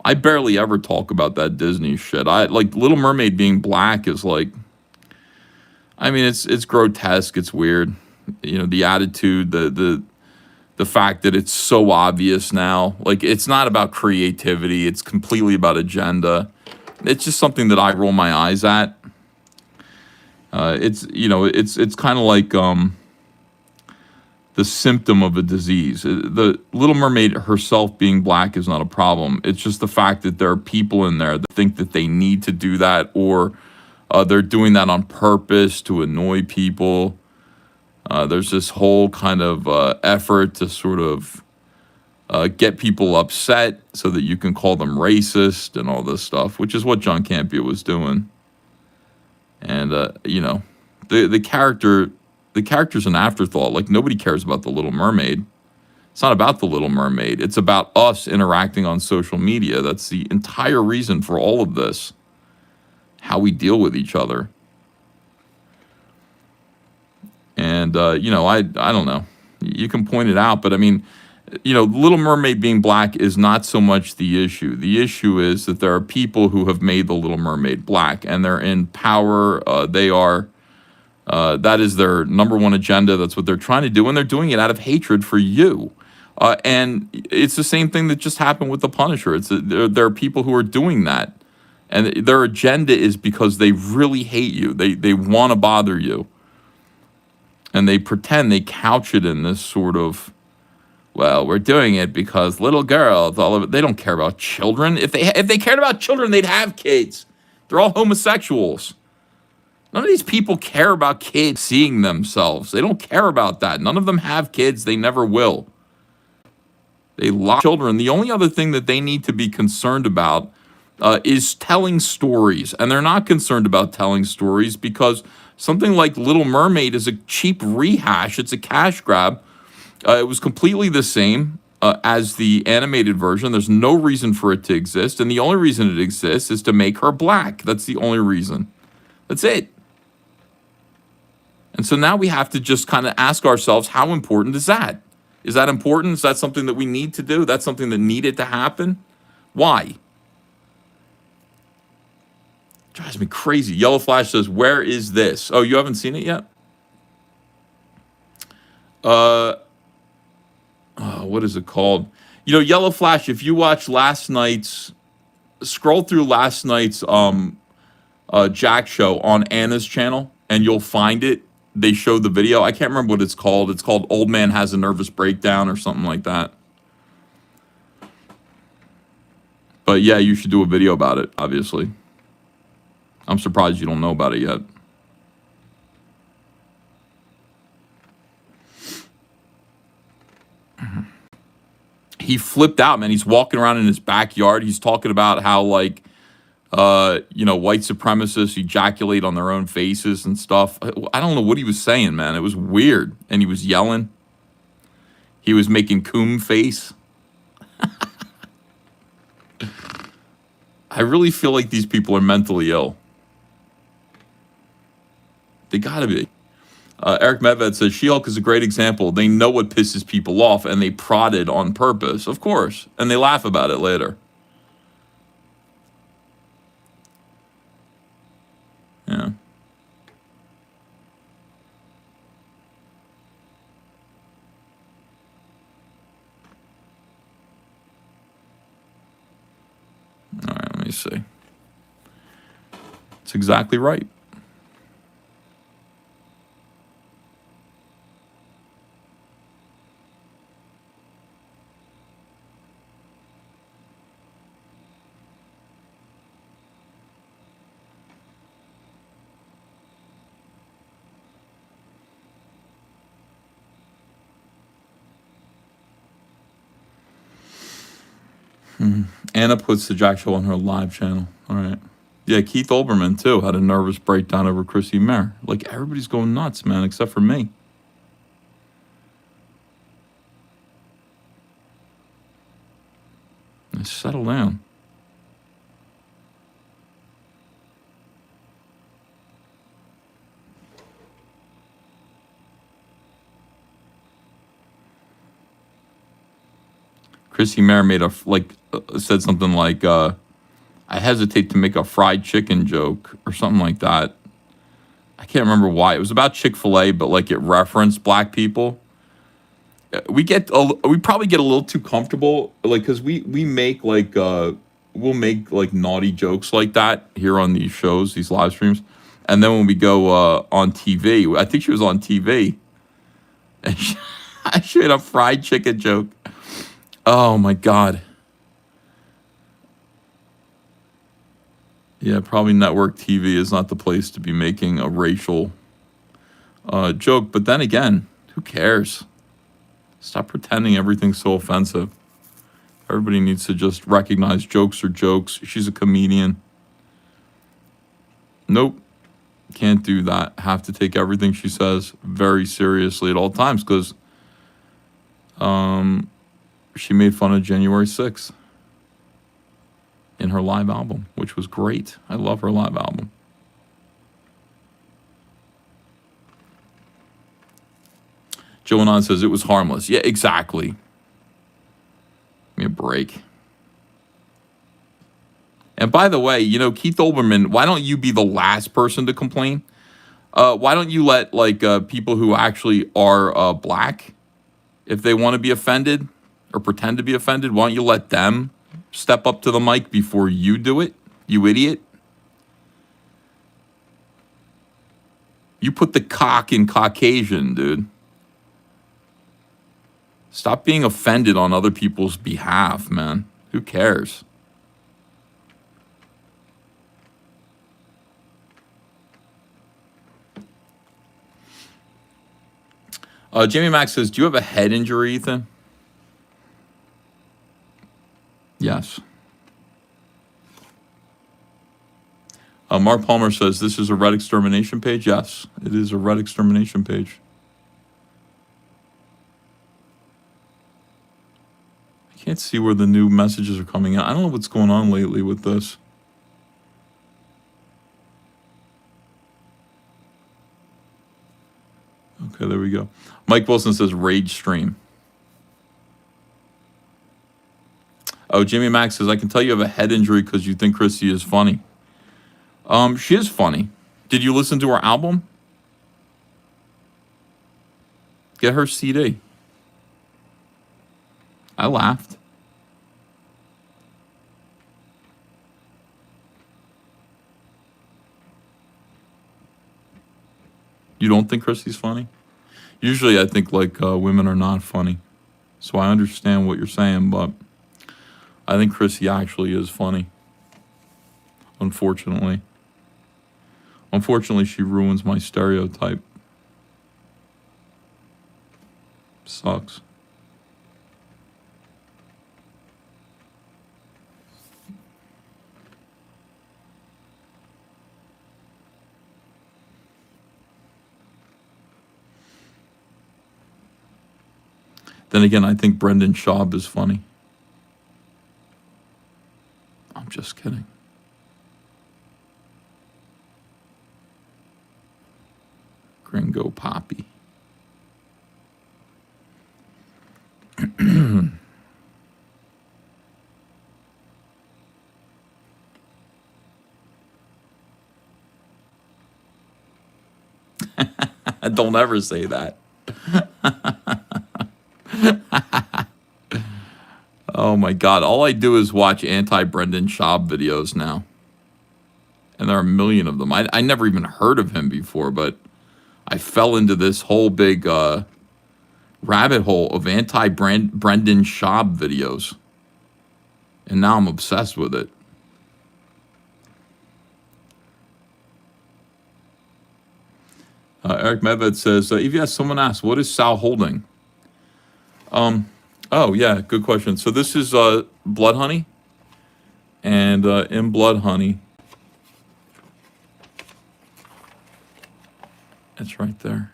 I barely ever talk about that Disney shit. I like Little Mermaid being black is like, I mean, it's grotesque. It's weird. You know, the attitude, the fact that it's so obvious now. Like, it's not about creativity. It's completely about agenda. It's just something that I roll my eyes at. It's, you know, it's kind of like the symptom of a disease. The Little Mermaid herself being black is not a problem. It's just the fact that there are people in there that think that they need to do that, or they're doing that on purpose to annoy people. There's this whole kind of effort to sort of get people upset so that you can call them racist and all this stuff, which is what John Campia was doing. And you know, the character's an afterthought. Like, nobody cares about the Little Mermaid. It's not about the Little Mermaid. It's about us interacting on social media. That's the entire reason for all of this. How we deal with each other. And you know, I don't know. You can point it out, but I mean, you know, Little Mermaid being black is not so much the issue. The issue is that there are people who have made the Little Mermaid black, and they're in power. They are, that is their number one agenda. That's what they're trying to do, and they're doing it out of hatred for you. And it's the same thing that just happened with the Punisher. There are people who are doing that, and their agenda is because they really hate you. They want to bother you, and they pretend, they couch it in this sort of, well, we're doing it because little girls, all of it. They don't care about children. If they cared about children, they'd have kids. They're all homosexuals. None of these people care about kids seeing themselves. They don't care about that. None of them have kids. They never will. They love children. The only other thing that they need to be concerned about is telling stories. And they're not concerned about telling stories because something like Little Mermaid is a cheap rehash. It's a cash grab. It was completely the same as the animated version. There's no reason for it to exist. And the only reason it exists is to make her black. That's the only reason. That's it. And so now we have to just kind of ask ourselves, how important is that? Is that important? Is that something that we need to do? That's something that needed to happen? Why? Drives me crazy. Yellow Flash says, where is this? Oh, you haven't seen it yet? What is it called? You know, Yellow Flash, if you watch scroll through last night's Jack Show on Anna's channel, and you'll find it. They showed the video. I can't remember what it's called. It's called Old Man Has a Nervous Breakdown or something like that. But yeah, you should do a video about it, obviously. I'm surprised you don't know about it yet. He flipped out, man. He's walking around in his backyard. He's talking about how, like, you know, white supremacists ejaculate on their own faces and stuff. I don't know what he was saying, man. It was weird. And he was yelling. He was making coom face. I really feel like these people are mentally ill. They gotta be. Eric Medved says, She-Hulk is a great example. They know what pisses people off, and they prod it on purpose, of course. And they laugh about it later. Yeah. see. It's exactly right. Anna puts the Jack Show on her live channel. All right. Yeah, Keith Olbermann, too, had a nervous breakdown over Chrissy Mayer. Like, everybody's going nuts, man, except for me. Settle down. Chrissy Mayer made said something like, I hesitate to make a fried chicken joke or something like that. I can't remember why. It was about Chick-fil-A, but like it referenced black people. We probably get a little too comfortable, like, because we make like we'll make like naughty jokes like that here on these shows, these live streams, and then when we go on TV, I think she was on TV, and she made a fried chicken joke. Oh my God. Yeah, probably network TV is not the place to be making a racial joke. But then again, who cares? Stop pretending everything's so offensive. Everybody needs to just recognize jokes are jokes. She's a comedian. Nope. Can't do that. Have to take everything she says very seriously at all times because she made fun of January 6th in her live album, which was great. I love her live album. Joe Anon says it was harmless. Yeah, exactly. Give me a break. And by the way, Keith Olbermann, why don't you be the last person to complain? Why don't you let people who actually are black, if they want to be offended or pretend to be offended, why don't you let them step up to the mic before you do it, you idiot? You put the cock in Caucasian, dude. Stop being offended on other people's behalf, man. Who cares? Jamie Max says, do you have a head injury, Ethan? Yes. Mark Palmer says, this is a red extermination page? Yes, it is a red extermination page. I can't see where the new messages are coming in. I don't know what's going on lately with this. Okay, there we go. Mike Wilson says, rage stream. Oh, Jamie Max says, I can tell you have a head injury because you think Chrissy is funny. She is funny. Did you listen to her album? Get her CD. I laughed. You don't think Chrissy's funny? Usually I think women are not funny. So I understand what you're saying, but I think Chrissy actually is funny. Unfortunately. Unfortunately, she ruins my stereotype. Sucks. Then again, I think Brendan Schaub is funny. I'm just kidding. Gringo Poppy. Don't ever say that. Oh my my God. All I do is watch anti-Brendan Schaub videos now. And there are a million of them. I never even heard of him before, but I fell into this whole big rabbit hole of anti-Brendan Schaub videos. And now I'm obsessed with it. Eric Medved says, EVS, someone asked, what is Sal holding? Oh, yeah, good question. So this is blood honey. And in blood honey, it's right there.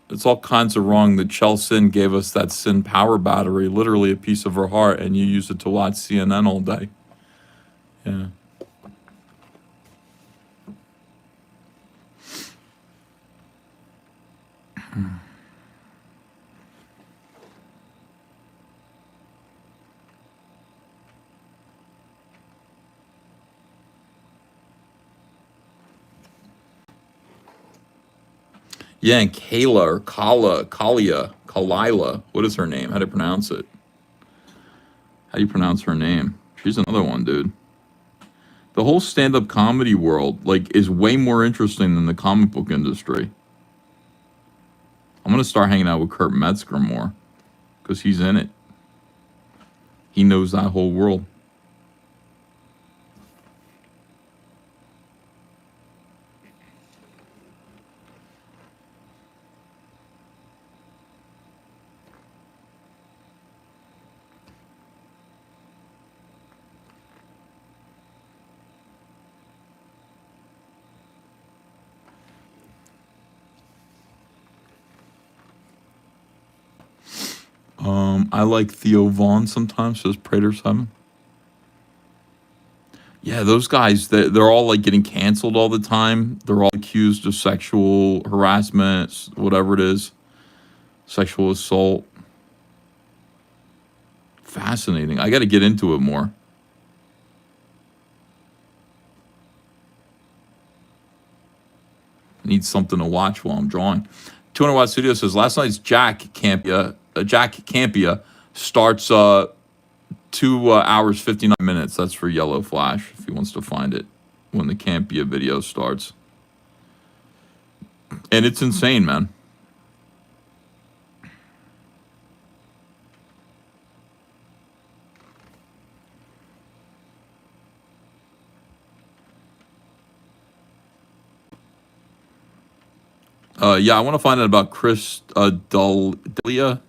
It's all kinds of wrong that Chelsea gave us that Sin power battery, literally a piece of her heart, and you use it to watch CNN all day. Yeah. Yeah, and Kayla or Kalila, what is her name? How do you pronounce it? How do you pronounce her name? She's another one, dude. The whole stand-up comedy world, like, is way more interesting than the comic book industry. I'm gonna start hanging out with Kurt Metzger more, because he's in it. He knows that whole world. I like Theo Vaughn sometimes, says Prater7. Yeah, those guys, they're all like getting canceled all the time. They're all accused of sexual harassment, whatever it is, sexual assault. Fascinating. I got to get into it more. I need something to watch while I'm drawing. 200 Watt Studio says, last night's Jack Campia starts 2 hours 59 minutes. That's for Yellow Flash if he wants to find it when the Campia video starts. And it's insane, man. Yeah, I want to find out about Chris D'Elia.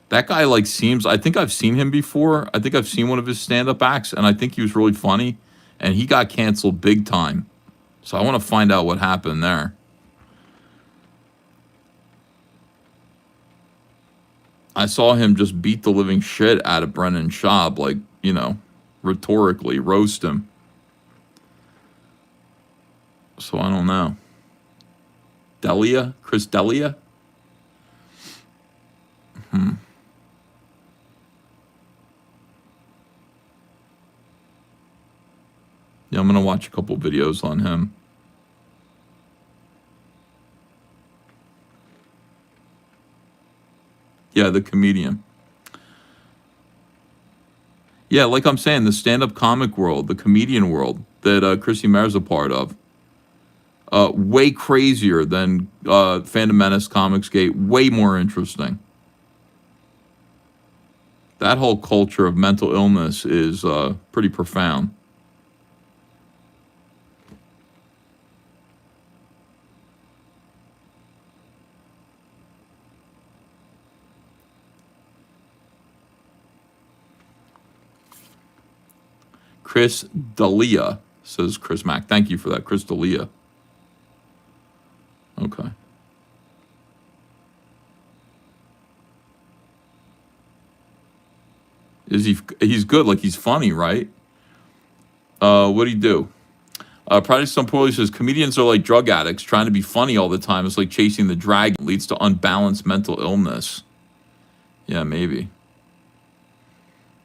That guy, like, seems... I think I've seen him before. I think I've seen one of his stand-up acts, and I think he was really funny. And he got canceled big time. So I want to find out what happened there. I saw him just beat the living shit out of Brendan Schaub, like, you know, rhetorically, roast him. So I don't know. Delia? Chris Delia? Yeah, I'm going to watch a couple videos on him. Yeah, the comedian. Yeah, like I'm saying, the stand-up comic world, the comedian world that Chrissy Maier's a part of. Way crazier than Phantom Menace, Comicsgate. Way more interesting. That whole culture of mental illness is pretty profound. Chris D'Elia, says Chris Mack. Thank you for that, Chris D'Elia. Okay. He's good, like he's funny, right? What do you do? Project Some Poorly says, comedians are like drug addicts. Trying to be funny all the time is like chasing the dragon. Leads to unbalanced mental illness. Yeah, maybe.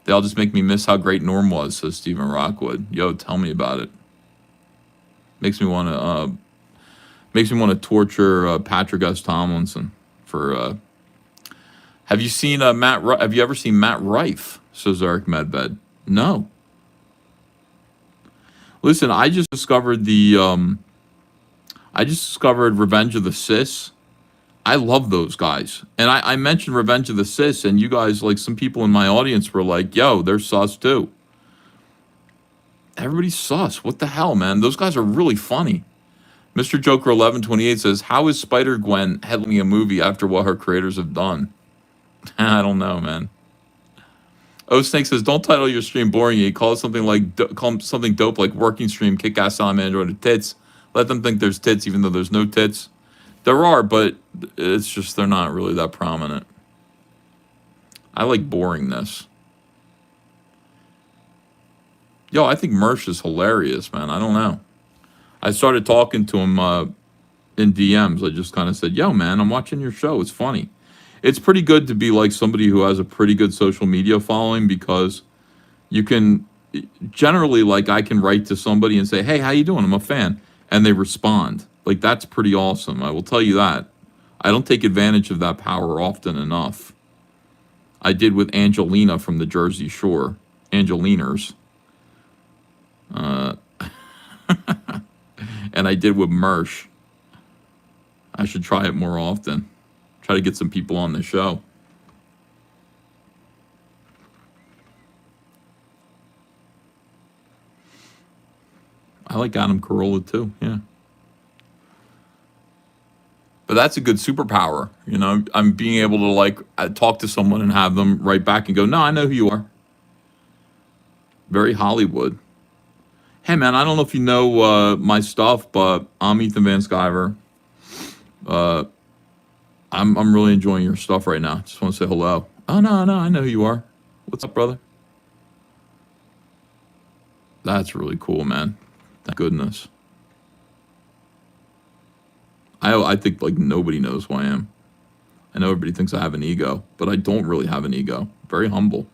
They all just make me miss how great Norm was, says Stephen Rockwood. Yo, tell me about it. Makes me want to torture Patrick S. Tomlinson for Have you seen have you ever seen Matt Rife? Says Eric Medved. No. Listen, I just discovered Revenge of the Sis. I love those guys. And I mentioned Revenge of the Sis, and you guys, like some people in my audience were like, yo, they're sus too. Everybody's sus. What the hell, man? Those guys are really funny. Mr. Joker 1128 says, how is Spider-Gwen headlining a movie after what her creators have done? I don't know, man. O Snake says, don't title your stream boring. You call it something like call something dope like working stream, kick ass on Android and tits. Let them think there's tits even though there's no tits. There are, but it's just they're not really that prominent. I like boringness. Yo, I think Mersh is hilarious, man. I don't know. I started talking to him in DMs. I just kind of said, yo, man, I'm watching your show. It's funny. It's pretty good to be like somebody who has a pretty good social media following because you can generally, like, I can write to somebody and say, hey, how you doing? I'm a fan. And they respond. Like, that's pretty awesome. I will tell you that. I don't take advantage of that power often enough. I did with Angelina from the Jersey Shore. Angeliners. And I did with Mersh. I should try it more often. Try to get some people on the show. I like Adam Carolla too, yeah. But that's a good superpower, you know. I'm being able to like talk to someone and have them write back and go, no, I know who you are. Very Hollywood. Hey man, I don't know if you know my stuff, but I'm Ethan Van Sciver. I'm really enjoying your stuff right now. Just want to say hello. Oh no, I know who you are. What's up, brother? That's really cool, man. Thank goodness. I think like nobody knows who I am. I know everybody thinks I have an ego, but I don't really have an ego. Very humble.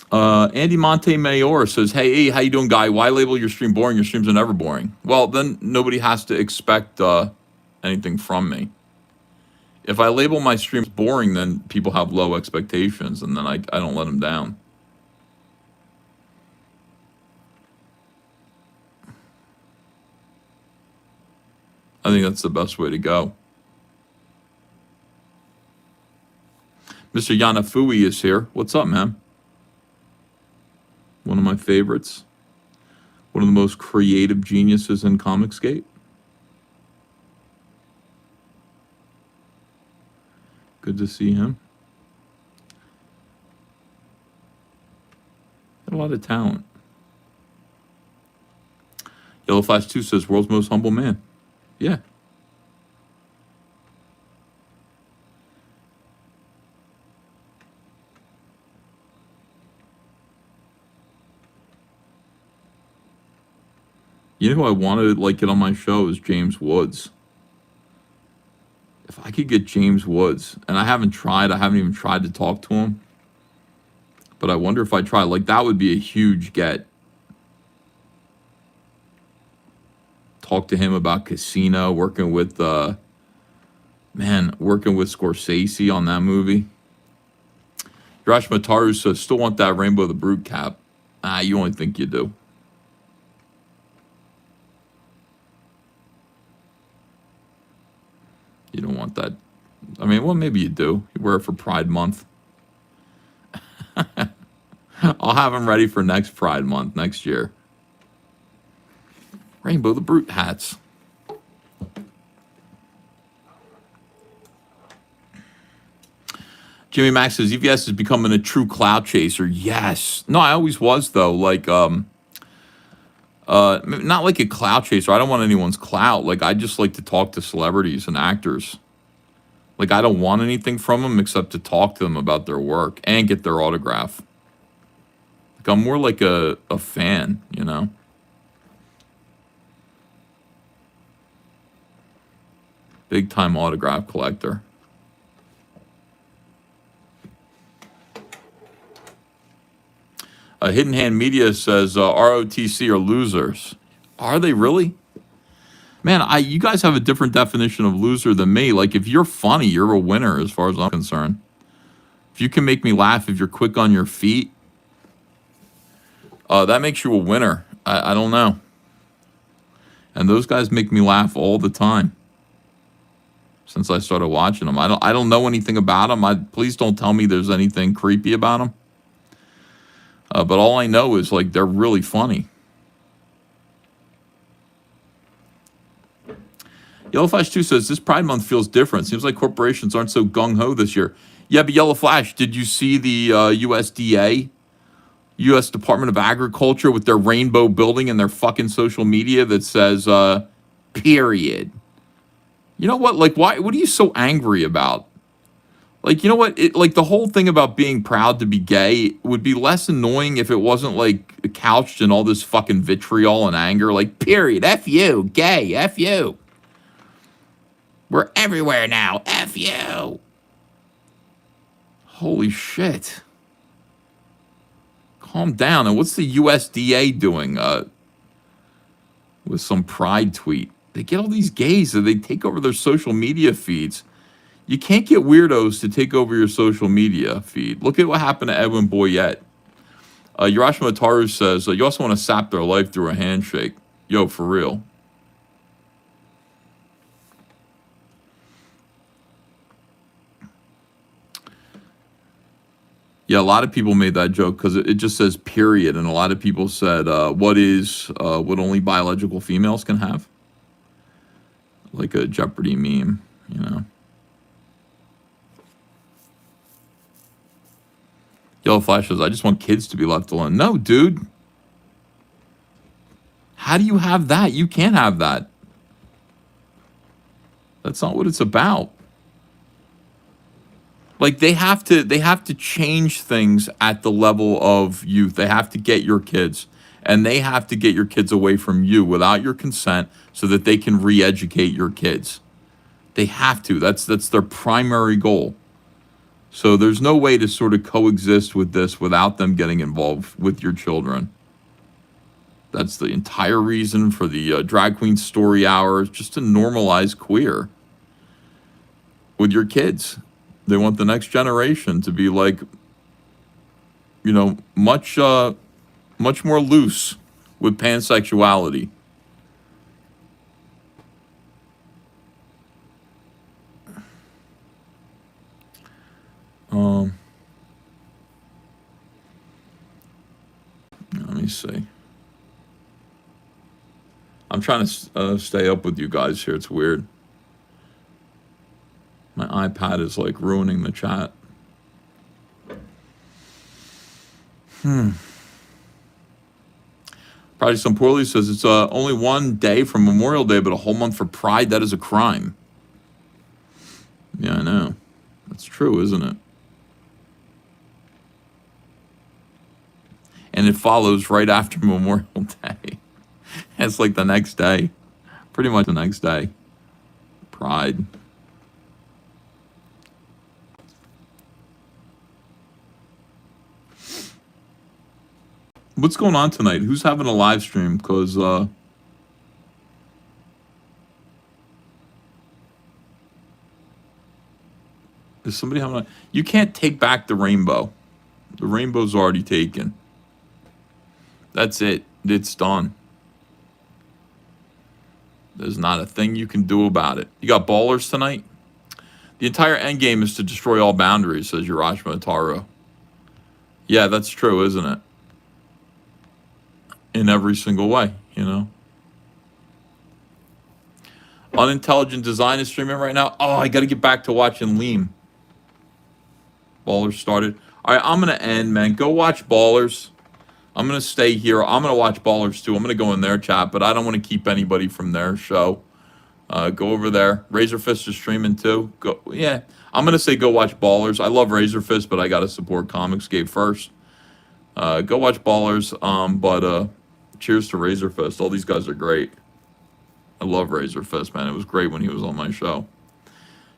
Andy Montemayor says, hey, how you doing, guy? Why label your stream boring? Your streams are never boring. Well, then nobody has to expect anything from me. If I label my streams boring, then people have low expectations, and then I don't let them down. I think that's the best way to go. Mr. Yanafui is here. What's up, man? One of my favorites. One of the most creative geniuses in Comicsgate. Good to see him. Got a lot of talent. Yellow Flash 2 says, world's most humble man. Yeah. You know who I wanted to like get on my show is James Woods. If I could get James Woods, and I haven't even tried to talk to him. But I wonder if I try, like that would be a huge get. Talk to him about Casino, working with Scorsese on that movie. Josh Mataru says, still want that Rainbow the Brute cap. You only think you do. You don't want that. I mean, well, maybe you do. You wear it for Pride Month. I'll have them ready for next Pride Month next year. Rainbow the Brute hats. Jimmy Max says, EVS is becoming a true clout chaser. Yes. No, I always was, though. Like, not like a clout chaser. I don't want anyone's clout. Like, I just like to talk to celebrities and actors. Like, I don't want anything from them except to talk to them about their work and get their autograph. Like, I'm more like a fan, you know? Big time autograph collector. Hidden Hand Media says ROTC are losers. Are they really? Man, you guys have a different definition of loser than me. Like, if you're funny, you're a winner as far as I'm concerned. If you can make me laugh, if you're quick on your feet, that makes you a winner. I don't know. And those guys make me laugh all the time since I started watching them. I don't know anything about them. Please don't tell me there's anything creepy about them. But all I know is, like, they're really funny. Yellow Flash 2 says, this Pride Month feels different. Seems like corporations aren't so gung-ho this year. Yeah, but Yellow Flash, did you see the USDA, U.S. Department of Agriculture, with their rainbow building and their fucking social media that says, period? You know what? Like, what are you so angry about? Like, you know what? Like, the whole thing about being proud to be gay would be less annoying if it wasn't, like, couched in all this fucking vitriol and anger. Like, period. F you. Gay. F you. We're everywhere now. F you. Holy shit. Calm down. And what's the USDA doing with some pride tweet? They get all these gays and they take over their social media feeds. You can't get weirdos to take over your social media feed. Look at what happened to Edwin Boyette. Urashima Ataru says, you also want to sap their life through a handshake. Yo, for real. Yeah, a lot of people made that joke because it just says period. And a lot of people said, what only biological females can have? Like a Jeopardy meme, you know. Yellow Flash says, I just want kids to be left alone. No, dude. How do you have that? You can't have that. That's not what it's about. Like, they have to change things at the level of youth. They have to get your kids, and they have to get your kids away from you without your consent so that they can re-educate your kids. They have to. That's their primary goal. So there's no way to sort of coexist with this without them getting involved with your children. That's the entire reason for the Drag Queen Story Hour, just to normalize queer with your kids. They want the next generation to be like, you know, much more loose with pansexuality. Let me see. I'm trying to stay up with you guys here. It's weird. My iPad is like ruining the chat. Probably some poorly says it's only one day from Memorial Day, but a whole month for Pride. That is a crime. Yeah, I know. That's true, isn't it? And it follows right after Memorial Day. It's like the next day. Pretty much the next day. Pride. What's going on tonight? Who's having a live stream? Because is somebody having a... You can't take back the rainbow. The rainbow's already taken. That's it. It's done. There's not a thing you can do about it. You got ballers tonight? The entire end game is to destroy all boundaries, says Urashima Ataru. Yeah, that's true, isn't it? In every single way, you know. Unintelligent Design is streaming right now. Oh, I got to get back to watching Lean. Ballers started. All right, I'm going to end, man. Go watch Ballers. I'm going to stay here. I'm going to watch Ballers, too. I'm going to go in their chat, but I don't want to keep anybody from their show. Go over there. Razor Fist is streaming, too. Go. Yeah, I'm going to say go watch Ballers. I love Razor Fist, but I got to support Comicsgate first. Go watch Ballers, but cheers to Razor Fist. All these guys are great. I love Razor Fist, man. It was great when he was on my show.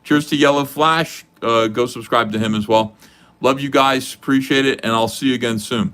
Cheers to Yellow Flash. Go subscribe to him as well. Love you guys. Appreciate it, and I'll see you again soon.